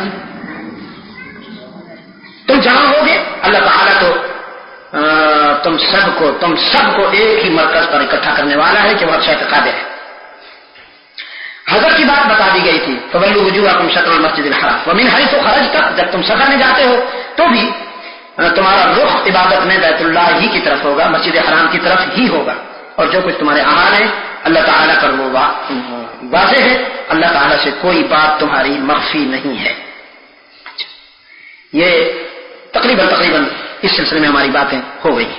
تم جہاں ہوگے اللہ تعالیٰ تو تم سب کو ایک ہی مرکز پر اکٹھا کرنے والا ہے کہ وہ اچھا قادر ہے. حضرت کی بات بتا دی گئی تھی فولوا وجوهكم شطر المسجد الحرام ومن حيث خرجت، جب تم سفر میں جاتے ہو تو بھی تمہارا رخ عبادت میں بیت اللہ ہی کی طرف ہوگا، مسجد حرام کی طرف ہی ہوگا، اور جو کچھ تمہارے اعمال ہیں اللہ تعالیٰ پر وہ واضح ہے. اللہ تعالیٰ سے کوئی بات تمہاری مخفی نہیں ہے. یہ تقریباً اس سلسلے میں ہماری باتیں ہو گئی.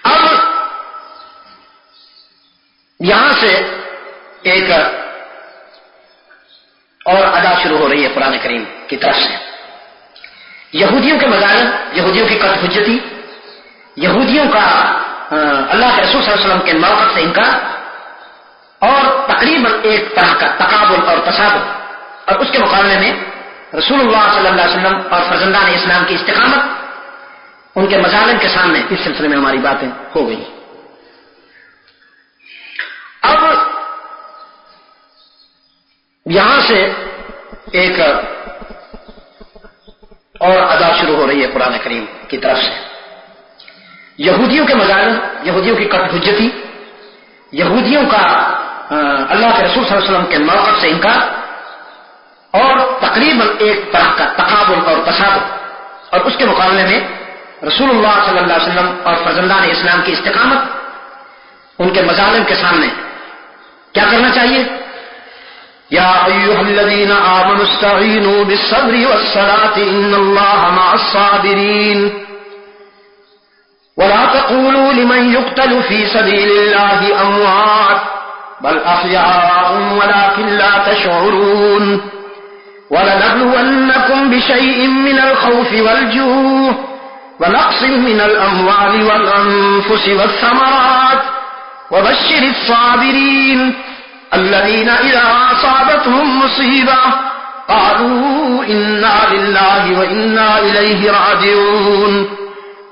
اب یہاں سے ایک اور ادا شروع ہو رہی ہے قرآن کریم کی طرف سے. یہودیوں کے مظالم، یہودیوں کی قطع حجتی، یہودیوں کا اللہ کے رسول صلی اللہ علیہ وسلم کے موقف سے انکار، اور تقریباً ایک طرح کا تقابل اور تصادم، اور اس کے مقابلے میں رسول اللہ صلی اللہ علیہ وسلم اور فرزندان اسلام کی استقامت، ان کے مظالم کے سامنے اس سلسلے میں ہماری باتیں ہو گئی. اب یہاں سے ایک اور ادا شروع ہو رہی ہے قرآن کریم کی طرف سے. یہودیوں کے مظالم، یہودیوں کی قطع حجتی، یہودیوں کا اللہ کے رسول صلی اللہ علیہ وسلم کے موقف سے انکار، اور تقریباً ایک طرح کا تقابل اور تصادم، اور اس کے مقابلے میں رسول اللہ صلی اللہ علیہ وسلم اور فرزندان اسلام کی استقامت، ان کے مظالم کے سامنے کیا کرنا چاہیے؟ یا ایھا الذین آمنوا استعینوا بالصبر والصلاۃ ان اللہ مع الصابرین ولا تقولوا لمن يقتل في سبيل الله اموات بل احياء ولكن لا تشعرون. وَلَنَبْلُوَنَّكُمْ بِشَيْءٍ مِّنَ الْخَوْفِ وَالْجُوعِ وَنَقْصٍ مِّنَ الْأَمْوَالِ وَالْأَنفُسِ وَالثَّمَرَاتِ وَبَشِّرِ الصَّابِرِينَ الَّذِينَ إِذَا أَصَابَتْهُم مُّصِيبَةٌ قَالُوا إِنَّا لِلَّهِ وَإِنَّا إِلَيْهِ رَاجِعُونَ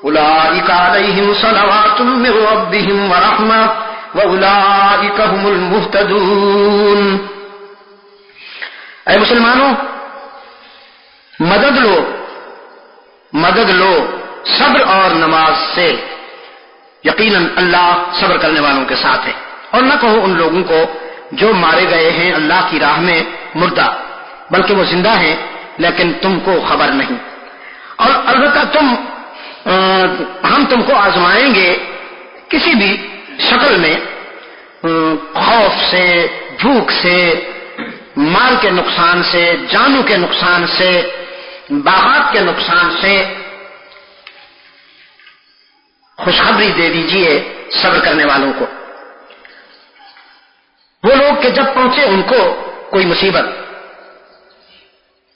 أُولَٰئِكَ عَلَيْهِمْ صَلَوَاتٌ مِّن رَّبِّهِمْ وَرَحْمَةٌ وَأُولَٰئِكَ هُمُ الْمُهْتَدُونَ۔ اے مسلمانوں، مدد لو صبر اور نماز سے، یقیناً اللہ صبر کرنے والوں کے ساتھ ہے۔ اور نہ کہو ان لوگوں کو جو مارے گئے ہیں اللہ کی راہ میں مردہ، بلکہ وہ زندہ ہیں لیکن تم کو خبر نہیں۔ اور البتہ ہم تم کو آزمائیں گے کسی بھی شکل میں، خوف سے، بھوک سے، مال کے نقصان سے، جانوں کے نقصان سے، باغات کے نقصان سے۔ خوشخبری دے دیجئے صبر کرنے والوں کو، وہ لوگ کہ جب پہنچے ان کو کوئی مصیبت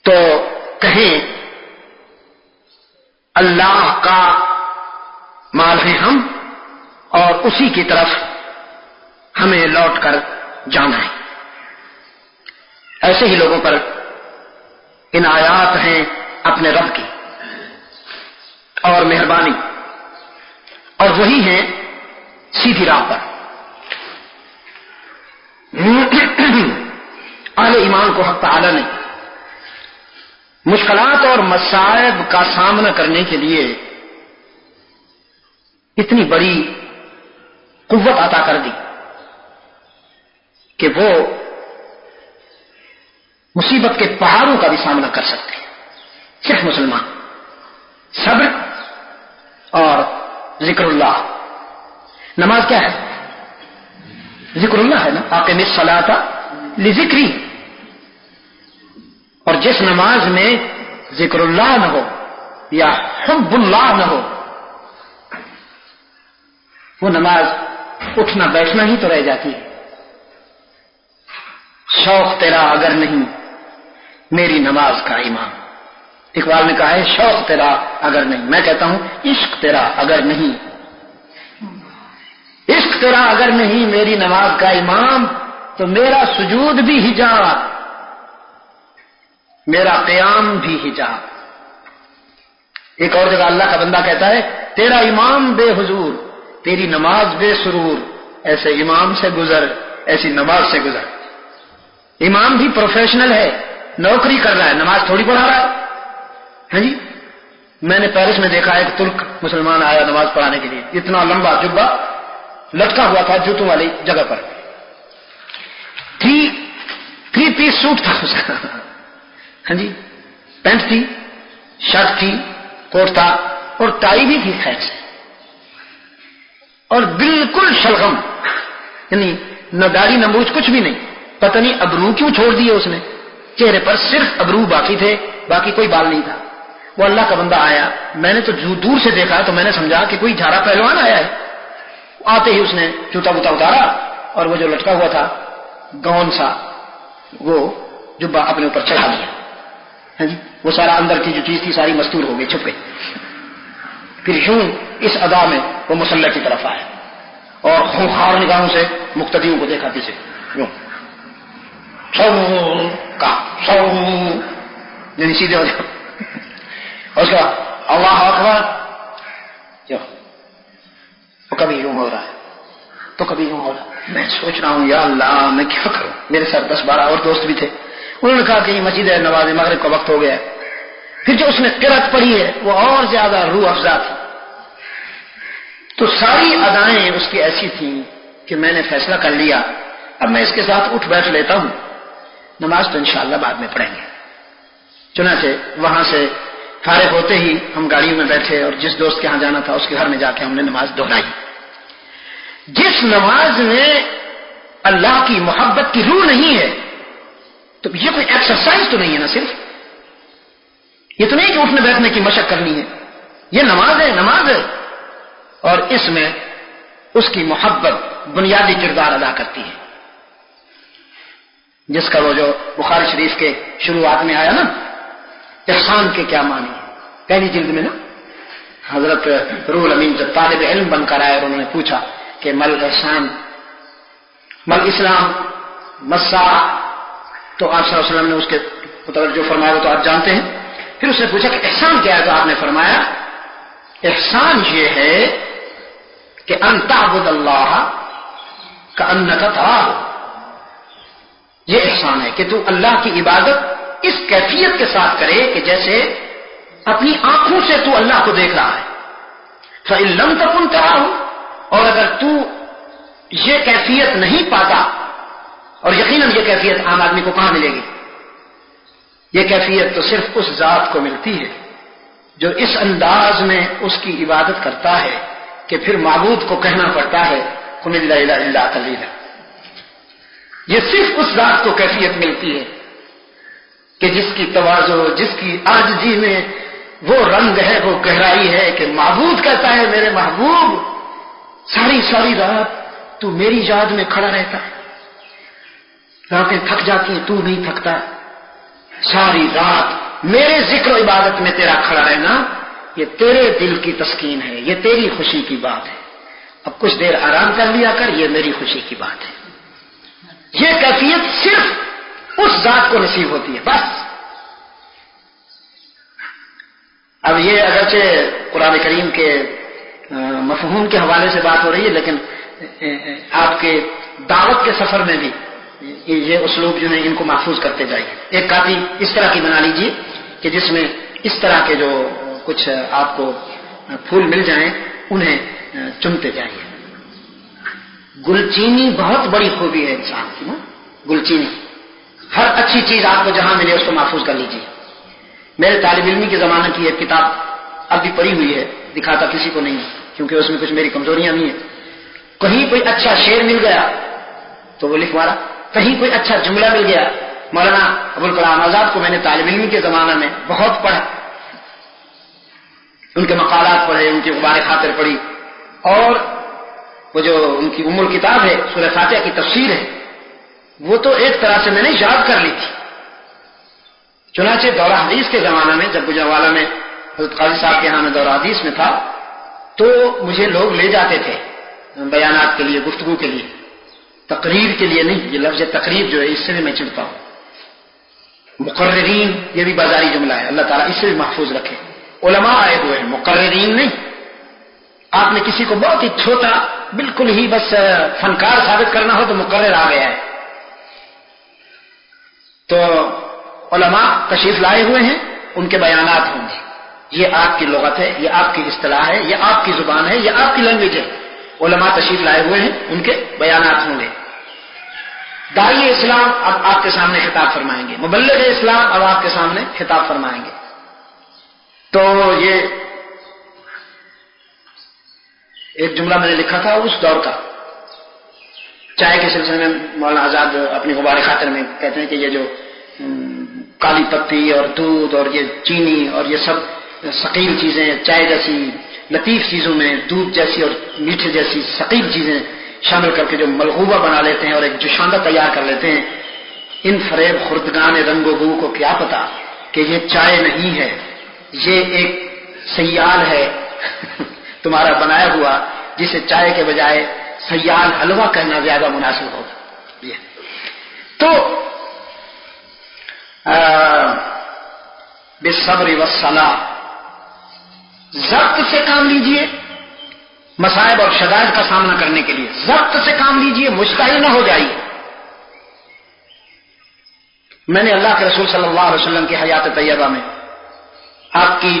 تو کہیں اللہ کا مال ہے ہم، اور اسی کی طرف ہمیں لوٹ کر جانا ہے۔ ایسے ہی لوگوں پر عنایات ہیں اپنے رب کی اور مہربانی، اور وہی ہیں سیدھی راہ پر۔ اہل ایمان کو حق تعالی نے مشکلات اور مصائب کا سامنا کرنے کے لیے اتنی بڑی قوت عطا کر دی کہ وہ مصیبت کے پہاڑوں کا بھی سامنا کر سکتے ہیں۔ صرف مسلمان صبر اور ذکر اللہ۔ نماز کیا ہے؟ ذکر اللہ ہے نا، اقیم الصلاۃ لذکری۔ اور جس نماز میں ذکر اللہ نہ ہو یا حب اللہ نہ ہو، وہ نماز اٹھنا بیٹھنا ہی تو رہ جاتی ہے۔ شوق تیرا اگر نہیں میری نماز کا امام، اقبال نے کہا ہے شوق تیرا اگر نہیں، میں کہتا ہوں عشق تیرا اگر نہیں، عشق تیرا اگر نہیں میری نماز کا امام، تو میرا سجود بھی حجاب، میرا قیام بھی حجاب۔ ایک اور جگہ اللہ کا بندہ کہتا ہے تیرا امام بے حضور، تیری نماز بے سرور، ایسے امام سے گزر، ایسی نماز سے گزر۔ امام بھی پروفیشنل ہے، نوکری کر رہا ہے، نماز تھوڑی پڑھا رہا ہے۔ ہاں جی، میں نے پیرس میں دیکھا ایک ترک مسلمان آیا نماز پڑھانے کے لیے، اتنا لمبا جبہ لٹکا ہوا تھا جوتوں والی جگہ پر، تھری پیس سوٹ تھا اس کا، ہاں جی، پینٹ تھی، شرٹ تھی، کوٹ تھا، اور ٹائی بھی تھی خیر سے، اور بالکل شلغم، یعنی نہ داڑھی نہ مونچھ، کچھ بھی نہیں۔ پتہ نہیں ابرو کیوں چھوڑ دیے اس نے، چہرے پر صرف ابرو باقی تھے، باقی کوئی بال نہیں تھا۔ وہ اللہ کا بندہ آیا، میں نے تو دور سے دیکھا تو میں نے سمجھا کہ کوئی جھارا پہلوان آیا ہے۔ آتے ہی اس نے جوتا بوتا اتارا اور وہ جو لٹکا ہوا تھا گون سا وہ جبہ اپنے اوپر چڑھا لیا، ہاں جی، وہ سارا اندر کی جو چیز تھی ساری مستور ہو گئی، چھپ گئی۔ پھر یوں اس ادا میں وہ مصلی کی طرف آیا اور خونخوار نگاہوں سے مقتدیوں کو دیکھا پیچھے، یوں سو یعنی سیدھے ہو جاؤ، اور اس کا اللہ اکبر، جو وہ کبھی یوں ہو رہا ہے تو کبھی یوں ہو رہا ہے۔ میں سوچ رہا ہوں یا اللہ میں کیا کروں، میرے ساتھ 10-12 اور دوست بھی تھے، انہوں نے کہا کہ یہ مسجد ہے، نماز مغرب کا وقت ہو گیا ہے۔ پھر جو اس نے قرات پڑھی ہے وہ اور زیادہ روح افزا تھی، تو ساری ادائیں اس کی ایسی تھیں کہ میں نے فیصلہ کر لیا اب میں اس کے ساتھ اٹھ بیٹھ لیتا ہوں، نماز تو انشاءاللہ بعد میں پڑھیں گے۔ چنانچہ وہاں سے فارغ ہوتے ہی ہم گاڑیوں میں بیٹھے اور جس دوست کے ہاں جانا تھا اس کے گھر میں جا کے ہم نے نماز دہرائی۔ جس نماز میں اللہ کی محبت کی روح نہیں ہے تو یہ کوئی ایکسرسائز تو نہیں ہے نا، صرف یہ تو نہیں کہ اٹھنے بیٹھنے کی مشق کرنی ہے، یہ نماز ہے، نماز ہے، اور اس میں اس کی محبت بنیادی کردار ادا کرتی ہے۔ جس کا وہ جو بخاری شریف کے شروعات میں آیا نا، احسان کے کیا معنی ہے، پہلی جلد میں نا، حضرت روح الامین جب طالب علم بن کر آئے اور انہوں نے پوچھا کہ مل احسان مل اسلام مسا، تو آپ صلی اللہ علیہ وسلم نے اس کے متعلق جو فرمایا وہ تو آپ جانتے ہیں. پھر اس نے پوچھا کہ احسان کیا ہے، تو آپ نے فرمایا احسان یہ ہے کہ ان تعبد اللہ کأنک تراہ، یہ احسان ہے کہ تو اللہ کی عبادت اس کیفیت کے ساتھ کرے کہ جیسے اپنی آنکھوں سے تو اللہ کو دیکھ رہا ہے. فإن لم تکن تراہ، اور اگر تو یہ کیفیت نہیں پاتا، اور یقیناً یہ کیفیت عام آدمی کو کہاں ملے گی، یہ کیفیت تو صرف اس ذات کو ملتی ہے جو اس انداز میں اس کی عبادت کرتا ہے کہ پھر معبود کو کہنا پڑتا ہے قم اللیل الا قلیلا. یہ صرف اس ذات کو کیفیت ملتی ہے کہ جس کی تواضع، جس کی عاجزی میں وہ رنگ ہے، وہ گہرائی ہے کہ معبود کہتا ہے میرے محبوب ساری ساری رات تو میری یاد میں کھڑا رہتا ہے، راتیں تھک جاتی ہیں تو نہیں تھکتا، ساری رات میرے ذکر و عبادت میں تیرا کھڑا رہنا یہ تیرے دل کی تسکین ہے، یہ تیری خوشی کی بات ہے، اب کچھ دیر آرام کر لیا کر، یہ میری خوشی کی بات ہے. یہ کیفیت صرف اس ذات کو نصیب ہوتی ہے بس. اب یہ اگرچہ قرآن کریم کے مفہوم کے حوالے سے بات ہو رہی ہے، لیکن آپ کے دعوت کے سفر میں بھی یہ اسلوب جو ہے ان کو محفوظ کرتے جائیے. ایک کاپی اس طرح کی بنا لیجیے کہ جس میں اس طرح کے جو کچھ آپ کو پھول مل جائیں انہیں چنتے جائیے. گلچینی بہت بڑی خوبی ہے انسان کی نا، گلچینی. ہر اچھی چیز آپ کو جہاں ملے اس کو محفوظ کر لیجیے. میرے طالب علمی کے زمانے کی ایک کتاب اب بھی پڑھی ہوئی ہے، دکھاتا کسی کو نہیں کیونکہ اس میں کچھ میری کمزوریاں بھی ہیں. کہیں کوئی اچھا شعر مل گیا تو وہ لکھ مارا، کہیں کوئی اچھا جملہ مل گیا. مولانا ابوالکلام آزاد کو میں نے طالب علمی کے زمانہ میں بہت پڑھا، ان کے مقالات پڑھے، ان کی غبار خاطر پڑھی، اور وہ جو ان کی ام الکتاب ہے سورہ فاتحہ کی تفسیر ہے وہ تو ایک طرح سے میں نے یاد کر لی تھی. چنانچہ دورہ حدیث کے زمانہ میں جب گجرانوالہ میں حضرت قاضی صاحب کے ہاں میں دورہ حدیث میں تھا تو مجھے لوگ لے جاتے تھے بیانات کے لیے، گفتگو کے لیے، تقریر کے لیے نہیں. یہ لفظ تقریر جو ہے اس سے بھی میں چڑھتا ہوں. مقررین یہ بھی بازاری جملہ ہے، اللہ تعالیٰ اس سے بھی محفوظ رکھے. علماء آئے ہوئے ہیں، مقررین نہیں. آپ نے کسی کو بہت ہی چھوٹا بالکل ہی بس فنکار ثابت کرنا ہو تو مقرر آ گیا ہے. تو علماء تشریف لائے ہوئے ہیں، ان کے بیانات ہوں گے. یہ آپ کی لغت ہے، یہ آپ کی اصطلاح ہے، یہ آپ کی زبان ہے، یہ آپ کی لینگویج ہے. علماء تشریف لائے ہوئے ہیں، ان کے بیانات ہوں گے. داعی اسلام اب آپ کے سامنے خطاب فرمائیں گے، مبلغ اسلام اب آپ کے سامنے خطاب فرمائیں گے. تو یہ ایک جملہ میں نے لکھا تھا اس دور کا، چائے کے سلسلے میں مولانا آزاد اپنی غبار خاطر میں کہتے ہیں کہ یہ جو کالی پتی اور دودھ اور یہ چینی اور یہ سب ثقیل چیزیں، چائے جیسی لطیف چیزوں میں دودھ جیسی اور میٹھے جیسی ثقیل چیزیں شامل کر کے جو ملغوبہ بنا لیتے ہیں اور ایک جوشاندہ تیار کر لیتے ہیں، ان فریب خردگان رنگ و بو کو کیا پتا کہ یہ چائے نہیں ہے، یہ ایک سیال ہے تمہارا بنایا ہوا، جسے چائے کے بجائے سیال حلوہ کہنا زیادہ مناسب ہوگا. تو بالصبر والصلاح، ضبط سے کام لیجئے مصائب اور شدائد کا سامنا کرنے کے لیے، ضبط سے کام لیجئے، مشتعل نہ ہو جائیے. میں نے اللہ کے رسول صلی اللہ علیہ وسلم کی حیات طیبہ میں آپ کی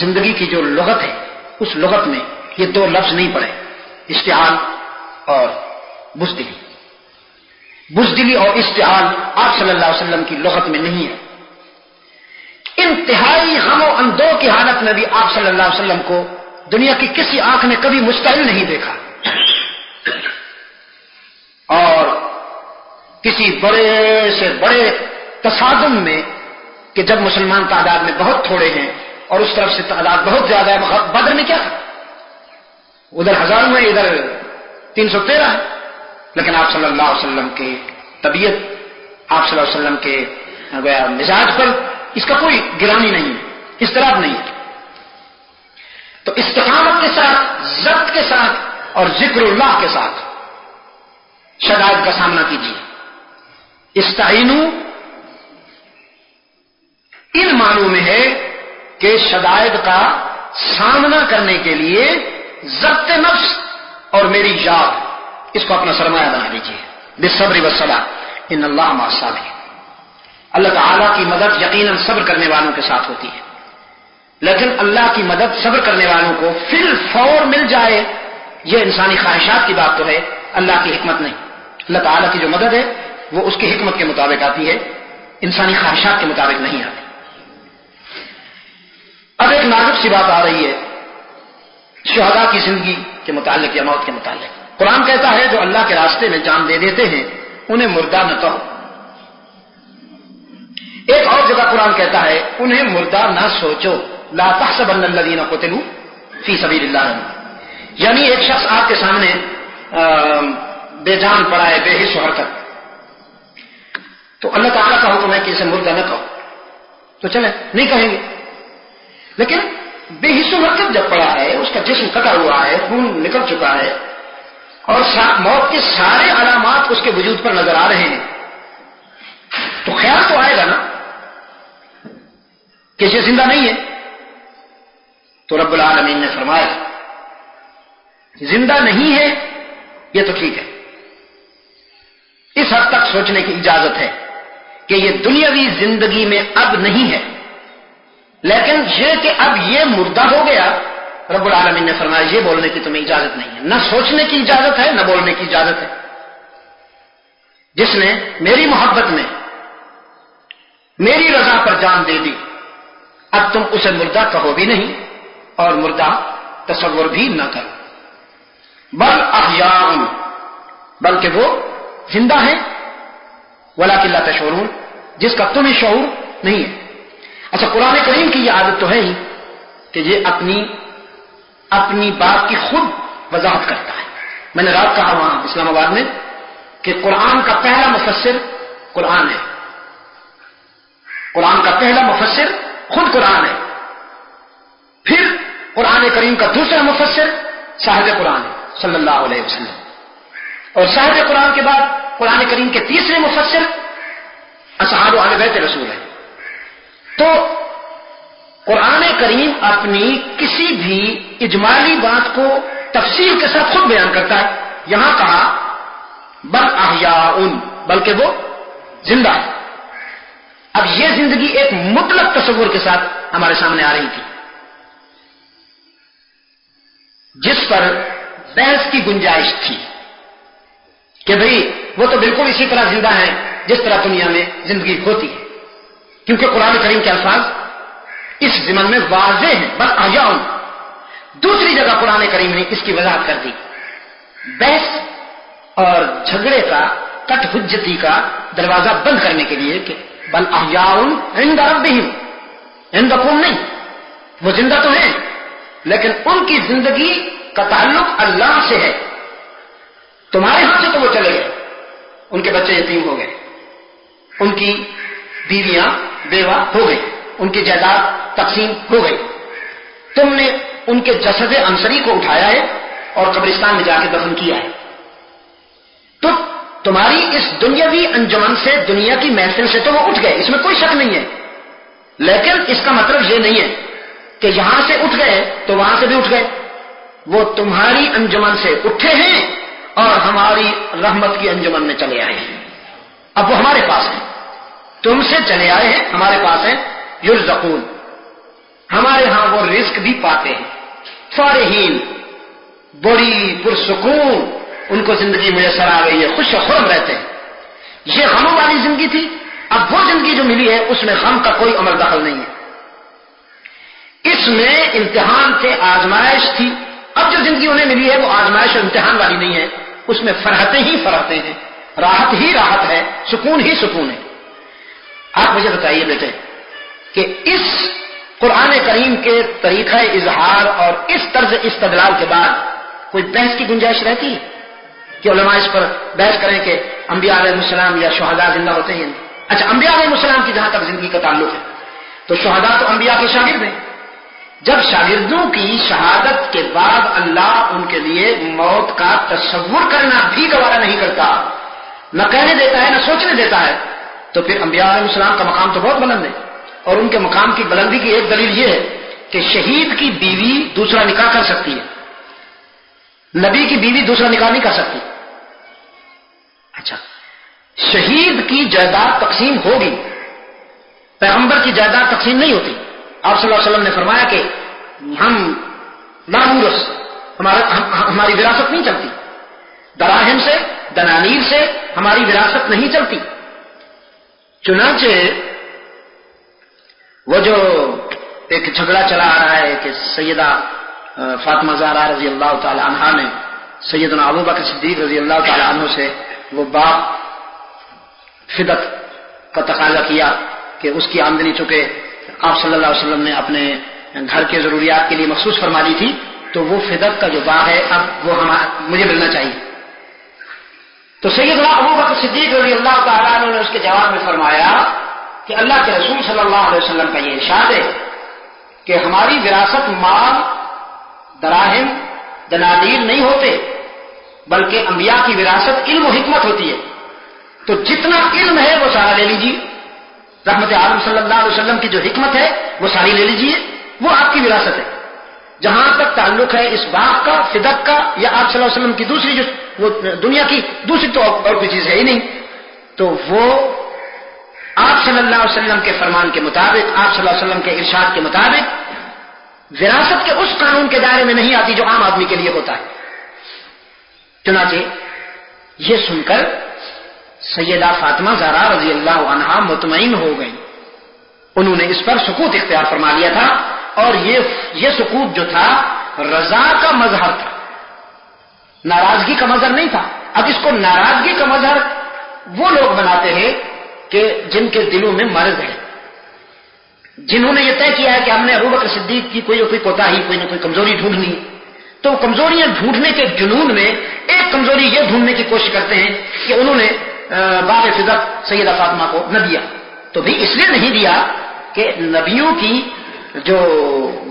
زندگی کی جو لغت ہے اس لغت میں یہ دو لفظ نہیں پڑے، اشتعال اور بزدلی. بزدلی اور اشتعال آپ صلی اللہ علیہ وسلم کی لغت میں نہیں ہے. انتہائی غم و اندو کی حالت میں بھی آپ صلی اللہ علیہ وسلم کو دنیا کی کسی آنکھ نے کبھی مشتعل نہیں دیکھا، اور کسی بڑے سے بڑے تصادم میں کہ جب مسلمان تعداد میں بہت تھوڑے ہیں اور اس طرف سے تعداد بہت زیادہ ہے. بدر میں کیا تھا، ادھر ہزاروں ہے، ادھر 313 ہے، لیکن آپ صلی اللہ علیہ وسلم کی طبیعت آپ صلی اللہ علیہ وسلم کے گویا مزاج پر اس کا کوئی گرانی نہیں ہے، اضطراب نہیں ہے. تو استقامت کے ساتھ، ضبط کے ساتھ اور ذکر اللہ کے ساتھ شدائد کا سامنا کیجیے. استعینوا ان معنوں میں ہے کہ شدائد کا سامنا کرنے کے لیے ضبط نفس اور میری یاد، اس کو اپنا سرمایہ بنا لیجیے. بالصبر والصلاۃ ان اللہ مع الصابرین. اللہ تعالیٰ کی مدد یقیناً صبر کرنے والوں کے ساتھ ہوتی ہے، لیکن اللہ کی مدد صبر کرنے والوں کو فی الفور مل جائے یہ انسانی خواہشات کی بات تو ہے، اللہ کی حکمت نہیں. اللہ تعالیٰ کی جو مدد ہے وہ اس کی حکمت کے مطابق آتی ہے، انسانی خواہشات کے مطابق نہیں آتی. اب ایک نازک سی بات آ رہی ہے شہداء کی زندگی کے متعلق یا موت کے متعلق. قرآن کہتا ہے جو اللہ کے راستے میں جان دے دیتے ہیں انہیں مردہ نہ کہو. ایک اور جگہ قرآن کہتا ہے انہیں مردہ نہ سوچو. لا تحسبن الذین قتلوا فی سبیل اللہ. یعنی ایک شخص آپ کے سامنے بے جان پڑا ہے، بے حس و حرکت، تو اللہ تعالیٰ کا حکم ہے کہ اسے مردہ نہ کہو، تو چلے نہیں کہیں گے. لیکن بے حس و حرکت جب پڑا ہے، اس کا جسم کٹا ہوا ہے، خون نکل چکا ہے اور موت کے سارے علامات اس کے وجود پر نظر آ رہے ہیں، تو خیال تو آئے گا نا کہ یہ زندہ نہیں ہے. تو رب العالمین نے فرمایا زندہ نہیں ہے یہ تو ٹھیک ہے، اس حد تک سوچنے کی اجازت ہے کہ یہ دنیاوی زندگی میں اب نہیں ہے، لیکن یہ کہ اب یہ مردہ ہو گیا، رب العالمین نے فرمایا یہ بولنے کی تمہیں اجازت نہیں ہے. نہ سوچنے کی اجازت ہے نہ بولنے کی اجازت ہے. جس نے میری محبت میں میری رضا پر جان دے دی، اب تم اسے مردہ کہو بھی نہیں اور مردہ تصور بھی نہ کرو. بل احیاء، بلکہ وہ زندہ ہیں، ولکن لا تشعرون، جس کا تمہیں شعور نہیں ہے. اچھا قرآن کریم کی یہ عادت تو ہے ہی کہ یہ اپنی بات کی خود وضاحت کرتا ہے. میں نے رات کہا وہاں اسلام آباد میں کہ قرآن کا پہلا مفسر قرآن ہے، قرآن کا پہلا مفسر خود قرآن ہے، پھر قرآن کریم کا دوسرا مفسر صاحب قرآن ہے صلی اللہ علیہ وسلم، اور صاحب قرآن کے بعد قرآن کریم کے تیسرے مفسر اصحاب و اہل بیت رسول ہیں. تو قرآن کریم اپنی کسی بھی اجمالی بات کو تفصیل کے ساتھ خود بیان کرتا ہے. یہاں کہا بل احیاء، بلکہ وہ زندہ ہے. اب یہ زندگی ایک مطلق تصور کے ساتھ ہمارے سامنے آ رہی تھی جس پر بحث کی گنجائش تھی کہ بھئی وہ تو بالکل اسی طرح زندہ ہیں جس طرح دنیا میں زندگی ہوتی ہے، کیونکہ قرآن کریم کے الفاظ اس ضمن میں واضح ہیں. بس احیاء. دوسری جگہ قرآن کریم نے اس کی وضاحت کر دی. بحث اور جھگڑے کا، کٹ حجتی کا دروازہ بند کرنے کے لیے کہ بل احیاء عند ربہم، عندکم نہیں، وہ زندہ تو ہیں لیکن ان کی زندگی کا تعلق اللہ سے ہے. تمہارے ہاتھ سے تو وہ چلے گئے، ان کے بچے یتیم ہو گئے، ان کی بیویاں بیوہ ہو گئی، ان کی جائیداد تقسیم ہو گئی، تم نے ان کے جسد انصری کو اٹھایا ہے اور قبرستان میں جا کے دفن کیا ہے. تو تمہاری اس دنیاوی انجمن سے، دنیا کی محفل سے تو وہ اٹھ گئے، اس میں کوئی شک نہیں ہے، لیکن اس کا مطلب یہ نہیں ہے کہ یہاں سے اٹھ گئے تو وہاں سے بھی اٹھ گئے. وہ تمہاری انجمن سے اٹھے ہیں اور ہماری رحمت کی انجمن میں چلے آئے ہیں. اب وہ ہمارے پاس ہیں، تم سے چلے آئے ہیں، ہمارے پاس ہیں. یرزقون، ہمارے ہاں وہ رزق بھی پاتے ہیں. فارحین، بڑی پرسکون، ان کو زندگی میسر آ گئی ہے، خوش و خرم رہتے ہیں. یہ غموں والی زندگی تھی، اب وہ زندگی جو ملی ہے اس میں غم کا کوئی عمل دخل نہیں ہے. اس میں امتحان تھے، آزمائش تھی. اب جو زندگی انہیں ملی ہے وہ آزمائش اور امتحان والی نہیں ہے، اس میں فرحتیں ہی فرحتیں ہیں، راحت ہی راحت ہے، سکون ہی سکون ہے. آپ مجھے بتائیے بیٹے کہ اس قرآن کریم کے طریقہ اظہار اور اس طرز استدلال کے بعد کوئی بحث کی گنجائش رہتی ہے کہ علماء اس پر بحث کریں کہ انبیاء علیہ السلام یا شہداء زندہ ہوتے ہیں؟ اچھا، انبیاء علیہ السلام کی جہاں تک زندگی کا تعلق ہے تو شہداء تو انبیاء کے شاگرد ہیں. جب شاگردوں کی شہادت کے بعد اللہ ان کے لیے موت کا تصور کرنا بھی گوارا نہیں کرتا، نہ کہنے دیتا ہے نہ سوچنے دیتا ہے، تو پھر انبیاء علیہ السلام کا مقام تو بہت بلند ہے. اور ان کے مقام کی بلندی کی ایک دلیل یہ ہے کہ شہید کی بیوی دوسرا نکاح کر سکتی ہے، نبی کی بیوی دوسرا نکاح نہیں کر سکتی. اچھا، شہید کی جائیداد تقسیم ہوگی، پیغمبر کی جائیداد تقسیم نہیں ہوتی. آپ صلی اللہ علیہ وسلم نے فرمایا کہ ہم نامورث، ہماری وراثت نہیں چلتی، دراہم سے دنانیر سے ہماری وراثت نہیں چلتی. چنانچہ وہ جو ایک جھگڑا چلا آ رہا ہے کہ سیدہ فاطمہ زہرا رضی اللہ تعالی عنہا نے سیدنا ابوبکر صدیق رضی اللہ تعالی عنہ سے وہ باپ فدق کا تقاضا کیا کہ اس کی آمدنی چونکہ آپ صلی اللہ علیہ وسلم نے اپنے گھر کے ضروریات کے لیے مخصوص فرما دی تھی، تو وہ فدق کا جو باغ ہے اب وہ مجھے ملنا چاہیے. تو سیدنا ابوبکر صدیق رضی اللہ تعالیٰ عنہ نے اس کے جواب میں فرمایا کہ اللہ کے رسول صلی اللہ علیہ وسلم کا یہ ارشاد ہے کہ ہماری وراثت مال دراہم دنانیر نہیں ہوتے، بلکہ انبیاء کی وراثت علم و حکمت ہوتی ہے. تو جتنا علم ہے وہ سارا لے لیجیے، رحمت عالم صلی اللہ علیہ وسلم کی جو حکمت ہے وہ ساری لے لیجیے، وہ آپ کی وراثت ہے. جہاں تک تعلق ہے اس باغ کا، فدق کا، یا آپ صلی اللہ علیہ وسلم کی دوسری جو وہ دنیا کی دوسری تو اور کوئی چیز ہے ہی نہیں، تو وہ آپ صلی اللہ علیہ وسلم کے فرمان کے مطابق، آپ صلی اللہ علیہ وسلم کے ارشاد کے مطابق وراثت کے اس قانون کے دائرے میں نہیں آتی جو عام آدمی کے لیے ہوتا ہے. چنانچہ یہ سن کر سیدہ فاطمہ زہرا رضی اللہ عنہا مطمئن ہو گئی. انہوں نے اس پر سکوت اختیار فرما لیا تھا، اور یہ سکوت جو تھا رضا کا مظہر تھا، ناراضگی کا مظہر نہیں تھا. اب اس کو ناراضگی کا مظہر وہ لوگ بناتے ہیں کہ جن کے دلوں میں مرض ہے، جنہوں نے یہ طے کیا ہے کہ ہم نے ابوبکر صدیق کی کوئی کوتاہی، کوئی نہ کوئی کمزوری ڈھونڈنی، تو کمزوریاں ڈھونڈنے کے جنون میں ایک کمزوری یہ ڈھونڈنے کی کوشش کرتے ہیں کہ انہوں نے باغ فدق سیدہ فاطمہ کو نہ دیا. تو بھی اس لیے نہیں دیا کہ نبیوں کی جو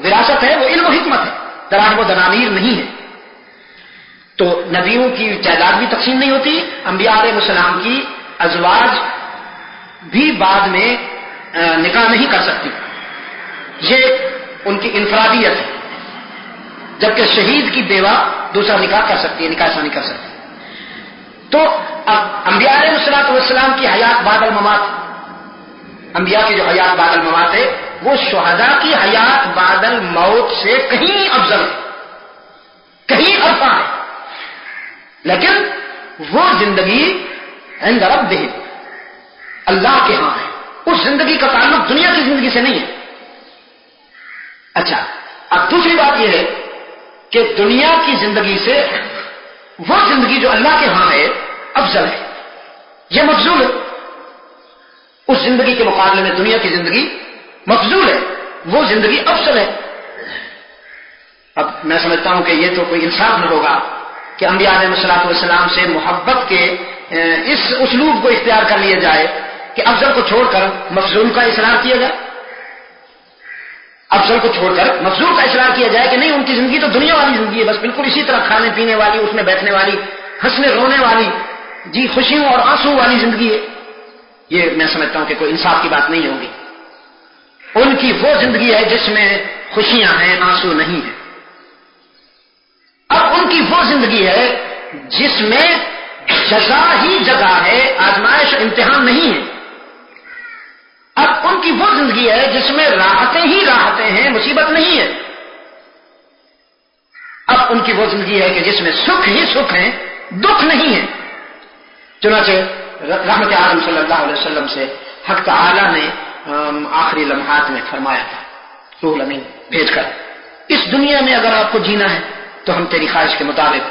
وراثت ہے وہ علم و حکمت ہے، دراہم و دنانیر نہیں ہے. تو نبیوں کی جائیداد بھی تقسیم نہیں ہوتی، انبیاء علیہ السلام کی ازواج بھی بعد میں نکاح نہیں کر سکتی، یہ ان کی انفرادیت ہے. جبکہ شہید کی بیوہ دوسرا نکاح کر سکتی ہے، نکاح ایسا نہیں کر سکتی. تو اب انبیاء علیہ السلام کی حیات بعد الممات، انبیاء کی جو حیات بعد الممات ہے وہ شہداء کی حیات بعد الموت سے کہیں افضل ہے، کہیں ارفع ہے. لیکن وہ زندگی عند ربہم، اللہ کے ہاں ہے، اس زندگی کا تعلق دنیا کی زندگی سے نہیں ہے. اچھا، اب دوسری بات یہ ہے کہ دنیا کی زندگی سے وہ زندگی جو اللہ کے ہاں ہے افضل ہے، یہ مفضول ہے. اس زندگی کے مقابلے میں دنیا کی زندگی مفضول ہے، وہ زندگی افضل ہے. اب میں سمجھتا ہوں کہ یہ تو کوئی انصاف نہ ہوگا کہ انبیاء علیہ السلام سے محبت کے اس اسلوب کو اختیار کر لیا جائے کہ افضل کو چھوڑ کر مفضول کا اصرار کیا جائے، افضل کو چھوڑ کر مفضول کا اصرار کیا جائے کہ نہیں، ان کی زندگی تو دنیا والی زندگی ہے، بس بالکل اسی طرح کھانے پینے والی، اس میں بیٹھنے والی، ہنسنے رونے والی، جی خوشیوں اور آنسو والی زندگی ہے. یہ میں سمجھتا ہوں کہ کوئی انصاف کی بات نہیں ہوگی. ان کی وہ زندگی ہے جس میں خوشیاں ہیں، آنسو نہیں ہیں. اب ان کی وہ زندگی ہے جس میں جزا ہی جزا ہے، آزمائش امتحان نہیں ہے. اب ان کی وہ زندگی ہے جس میں راحتیں ہی راحتیں ہیں، مصیبت نہیں ہے. اب ان کی وہ زندگی ہے کہ جس میں سکھ ہی سکھ ہیں، دکھ نہیں ہے. چنانچہ رحمت عالم صلی اللہ علیہ وسلم سے حق تعالی نے آخری لمحات میں فرمایا تھا روح الامین بھیج کر، اس دنیا میں اگر آپ کو جینا ہے تو ہم تیری خواہش کے مطابق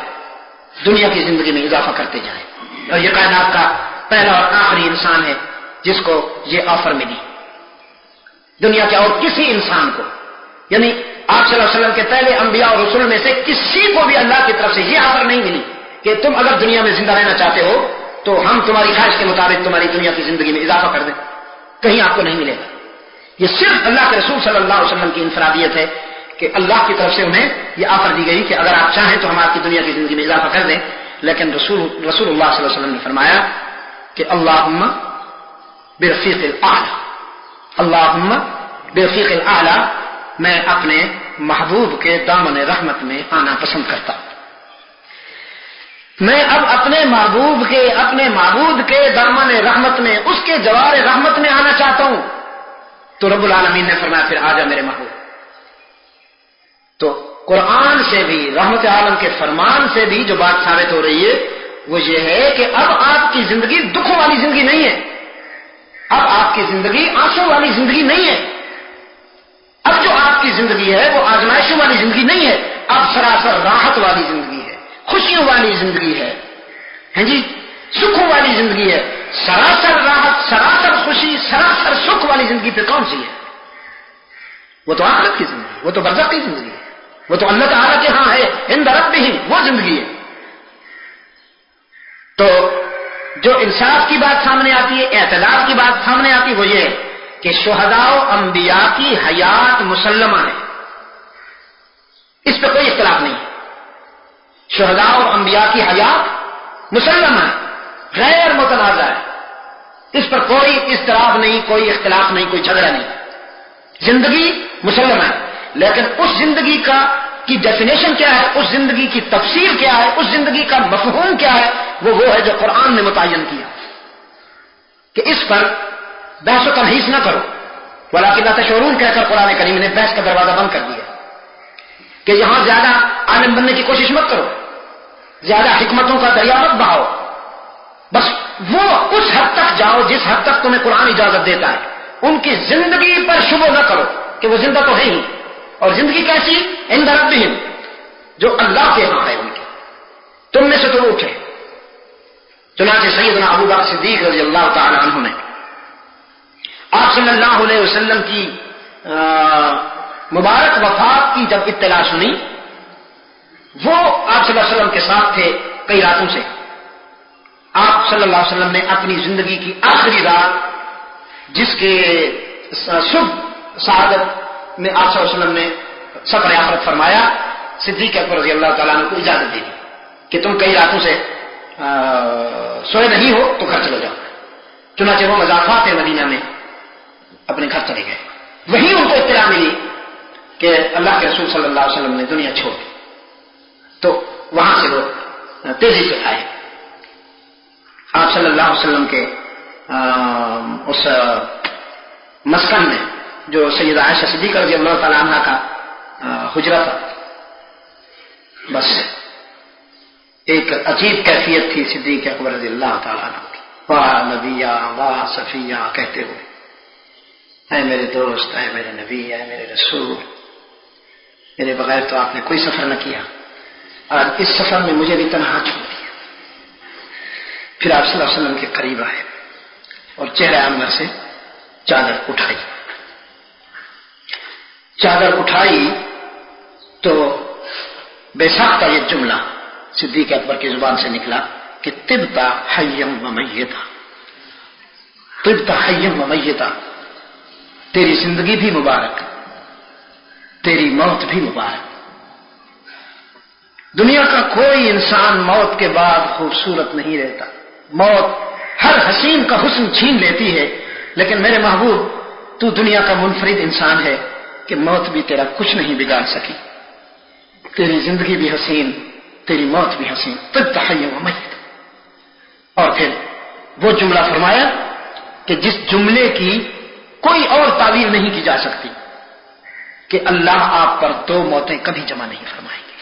دنیا کی زندگی میں اضافہ کرتے جائیں. اور یہ کائنات کا پہلا اور آخری انسان ہے جس کو یہ آفر ملی. دنیا کے اور کسی انسان کو، یعنی آپ صلی اللہ علیہ وسلم کے پہلے انبیاء اور رسول میں سے کسی کو بھی اللہ کی طرف سے یہ آفر نہیں ملی کہ تم اگر دنیا میں زندہ رہنا چاہتے ہو تو ہم تمہاری خواہش کے مطابق تمہاری دنیا کی زندگی میں اضافہ کر دیں، کہیں آپ کو نہیں ملے گا۔ یہ صرف اللہ کے رسول صلی اللہ علیہ وسلم کی انفرادیت ہے کہ اللہ کی طرف سے انہیں یہ آفر دی گئی کہ اگر آپ چاہیں تو ہم آپ کی دنیا کی زندگی میں اضافہ کر دیں، لیکن رسول اللہ صلی اللہ علیہ وسلم نے فرمایا کہ اللہم برفیق الاعلی، اللہم برفیق الاعلی، میں اپنے محبوب کے دامن رحمت میں آنا پسند کرتا ہوں، میں اب اپنے محبوب کے، اپنے معبود کے دامن رحمت میں، اس کے جوار رحمت میں آنا چاہتا ہوں۔ تو رب العالمین نے فرمایا پھر آ جا میرے محبوب۔ تو قرآن سے بھی، رحمت عالم کے فرمان سے بھی جو بات ثابت ہو رہی ہے وہ یہ ہے کہ اب آپ کی زندگی دکھوں والی زندگی نہیں ہے، اب آپ کی زندگی آنسوں والی زندگی نہیں ہے، اب جو آپ کی زندگی ہے وہ آزمائشوں والی زندگی نہیں ہے، اب سراسر راحت والی زندگی ہے، خوشیوں والی زندگی ہے، ہیں جی، سکھوں والی زندگی ہے۔ سراسر راحت، سراسر خوشی، سراسر سکھ والی زندگی پہ کون سی ہے؟ وہ تو آخرت کی زندگی، وہ تو برزخ کی زندگی ہے، وہ تو اللہ تعالیٰ کے ہاں ہے، عند ربہم، وہ زندگی ہے۔ تو جو انصاف کی بات سامنے آتی ہے، اعتدال کی بات سامنے آتی ہے، وہ یہ ہے کہ شہداء و انبیاء کی حیات مسلمہ ہے، اس پہ کوئی اختلاف نہیں ہے۔ شہداء اور انبیاء کی حیات مسلمہ ہے، غیر متنازع ہے، اس پر کوئی اضطراب نہیں، کوئی اختلاف نہیں، کوئی جھگڑا نہیں، زندگی مسلمہ ہے۔ لیکن اس زندگی کی ڈیفینیشن کیا ہے، اس زندگی کی تفسیر کیا ہے، اس زندگی کا مفہوم کیا ہے، وہ ہے جو قرآن نے متعین کیا کہ اس پر بحث و تنحیس نہ کرو، ولیکن لا تشعرون کہہ کر قرآن کریم نے بحث کا دروازہ بند کر دیا کہ یہاں زیادہ عالم بننے کی کوشش مت کرو، زیادہ حکمتوں کا دریا مت بہاؤ، بس وہ اس حد تک جاؤ جس حد تک تمہیں قرآن اجازت دیتا ہے، ان کی زندگی پر شبہ نہ کرو کہ وہ زندہ تو ہے ہی، اور زندگی کیسی؟ عند ربہم، جو اللہ کے ہاں ہے ان کی، تم میں سے تو اٹھے۔ چنانچہ سیدنا ابو بکر صدیق رضی اللہ تعالی عنہ نے آپ صلی اللہ علیہ وسلم کی مبارک وفات کی جب اطلاع سنی، وہ آپ صلی اللہ علیہ وسلم کے ساتھ تھے کئی راتوں سے۔ آپ صلی اللہ علیہ وسلم نے اپنی زندگی کی آخری رات، جس کے صبح سعادت میں آپ صلی اللہ علیہ وسلم نے سفر آخرت فرمایا، صدیق اکبر رضی اللہ تعالیٰ عنہ کو اجازت دے دی کہ تم کئی راتوں سے سوئے نہیں ہو تو گھر چلے جاؤ۔ چنانچہ وہ مضافات مدینہ میں اپنے گھر چلے گئے، وہیں ان کو اطلاع ملی کہ اللہ کے رسول صلی اللہ علیہ وسلم نے دنیا چھوڑ دی، تو وہاں سے وہ تیزی سے آئے۔ آپ صلی اللہ علیہ وسلم کے اس مسکن میں جو سیدہ عائشہ صدیقہ رضی اللہ تعالیٰ عنہ کا حجرہ تھا، بس ایک عجیب کیفیت تھی صدیق اکبر رضی اللہ تعالیٰ عنہ کی، واہ نبیہ واہ صفیہ کہتے ہوئے، اے میرے دوست، اے میرے نبی، اے میرے رسول، میرے بغیر تو آپ نے کوئی سفر نہ کیا، آج اس سفر میں مجھے بھی تنہا چھوڑ دیا۔ پھر آپ صلی اللہ علیہ وسلم کے قریب آئے اور چہرہ انور سے چادر اٹھائی، چادر اٹھائی تو بے ساختہ یہ جملہ صدیق اکبر کی زبان سے نکلا کہ طبتا حیم و میتا، طبتا حیم و میتا، تیری زندگی بھی مبارک، تیری موت بھی مبارک۔ دنیا کا کوئی انسان موت کے بعد خوبصورت نہیں رہتا، موت ہر حسین کا حسن چھین لیتی ہے، لیکن میرے محبوب تو دنیا کا منفرد انسان ہے کہ موت بھی تیرا کچھ نہیں بگاڑ سکی، تیری زندگی بھی حسین، تیری موت بھی حسین، طب تحیم و میت۔ اور پھر وہ جملہ فرمایا کہ جس جملے کی کوئی اور تعبیر نہیں کی جا سکتی کہ اللہ آپ پر دو موتیں کبھی جمع نہیں فرمائیں گے،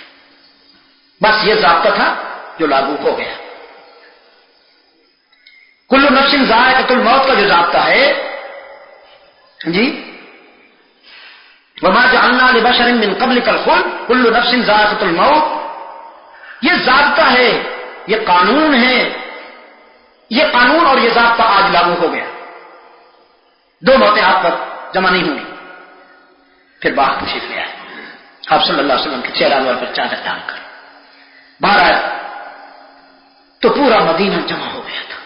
بس یہ ضابطہ تھا جو لاگو ہو گیا۔ کل نفس ذائقۃ الموت کا جو ضابطہ ہے جی، وما جعلنا لبشر من قبلک الخلد کل نفس ذائقۃ الموت، یہ ضابطہ ہے، یہ قانون ہے، یہ قانون اور یہ ضابطہ آج لاگو ہو گیا، دو موتیں آپ پر جمع نہیں ہوں گی۔ پھر باہر تشریف لے آئے آپ صلی اللہ علیہ وسلم کے چہرہ انور پر چادر ڈال کر باہر آئے، تو پورا مدینہ جمع ہو گیا تھا.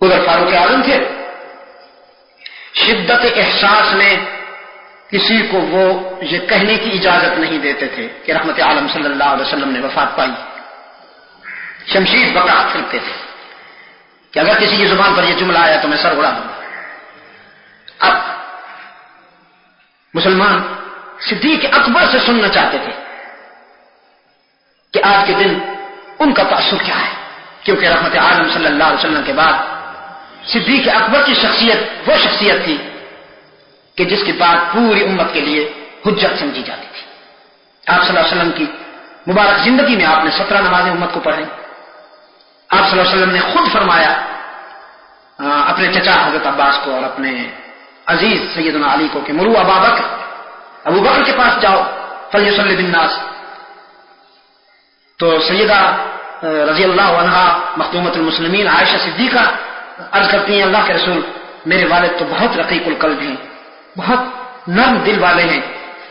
ادھر فاروق اعظم تھے، شدت احساس میں کسی کو وہ یہ کہنے کی اجازت نہیں دیتے تھے کہ رحمت عالم صلی اللہ علیہ وسلم نے وفات پائی. شمشیر بکا پھرتے تھے کہ اگر کسی کی زبان پر یہ جملہ آیا تو میں سر اڑا دوں گا. اب مسلمان صدیق اکبر سے سننا چاہتے تھے کہ آج کے دن ان کا تاثر کیا ہے، کیونکہ رحمت عالم صلی اللہ علیہ وسلم کے بعد صدیق اکبر کی شخصیت وہ شخصیت تھی کہ جس کی بات پوری امت کے لیے حجت سمجھی جاتی تھی. آپ صلی اللہ علیہ وسلم کی مبارک زندگی میں آپ نے 17 نمازیں امت کو پڑھیں. آپ صلی اللہ علیہ وسلم نے خود فرمایا اپنے چچا حضرت عباس کو اور اپنے عزیز سیدنا علی کو کہ مرو ابو بکر کے پاس جاؤ فلیصلی بالناس. تو سیدہ رضی اللہ عنہا مخدومۃ المسلمین عائشہ صدیقہ عرض کرتی ہیں اللہ کے رسول میرے والد تو بہت رقیق القلب ہیں، بہت نرم دل والے ہیں،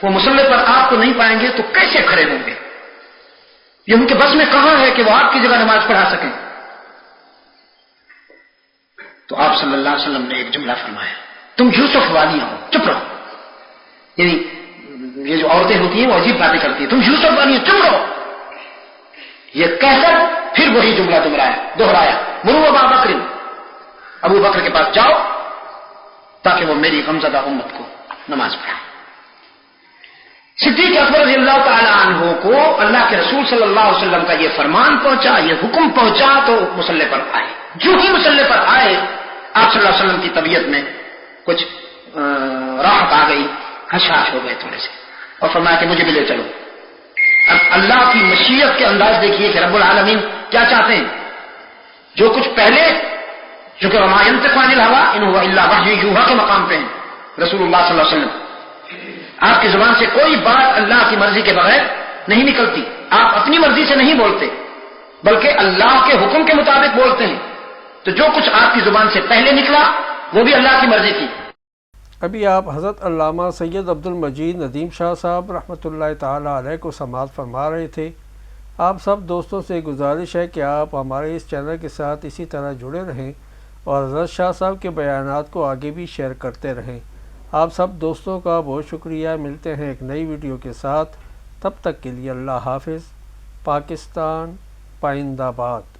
وہ مصلی پر آپ کو نہیں پائیں گے تو کیسے کھڑے ہوں گے؟ یہ ان کے بس میں کہاں ہے کہ وہ آپ کی جگہ نماز پڑھا سکیں؟ تو آپ صلی اللہ علیہ وسلم نے ایک جملہ فرمایا، تم یوسف والیاں ہو، چپ رہو. یعنی یہ جو عورتیں ہوتی ہیں وہ عجیب باتیں کرتی ہیں، تم یوسف والیاں چپ رہو. یہ کہہ کر پھر وہی جملہ دہرایا، مرو ابو بکر کے پاس جاؤ تاکہ وہ میری غمزدہ امت کو نماز پڑھائے. صدیق اکبر رضی اللہ تعالی عنہ کو اللہ کے رسول صلی اللہ علیہ وسلم کا یہ فرمان پہنچا، یہ حکم پہنچا تو مصلی پر آئے. جو ہی مصلی پر آئے آپ صلی اللہ علیہ وسلم کی طبیعت میں کچھ راحت آ گئی، خشاش ہو گئے تھوڑے سے، اور فرمایا کہ مجھے بھی لے چلو. اب اللہ کی مشیت کے انداز دیکھیے کہ رب العالمین کیا چاہتے ہیں. جو کچھ پہلے جو کہ وما ينطق عن الهوى ان هو الا وحی یوحی کے مقام پہ ہیں رسول اللہ صلی اللہ علیہ وسلم، آپ کی زبان سے کوئی بات اللہ کی مرضی کے بغیر نہیں نکلتی. آپ اپنی مرضی سے نہیں بولتے بلکہ اللہ کے حکم کے مطابق بولتے ہیں. تو جو کچھ آپ کی زبان سے پہلے نکلا وہ بھی اللہ کی مرضی تھی. ابھی آپ حضرت علامہ سید عبد المجید ندیم شاہ صاحب رحمۃ اللہ تعالی علیہ کو سماعت فرما رہے تھے. آپ سب دوستوں سے گزارش ہے کہ آپ ہمارے اس چینل کے ساتھ اسی طرح جڑے رہیں اور حضرت شاہ صاحب کے بیانات کو آگے بھی شیئر کرتے رہیں. آپ سب دوستوں کا بہت شکریہ. ملتے ہیں ایک نئی ویڈیو کے ساتھ، تب تک کے لیے اللہ حافظ. پاکستان پائندہ باد.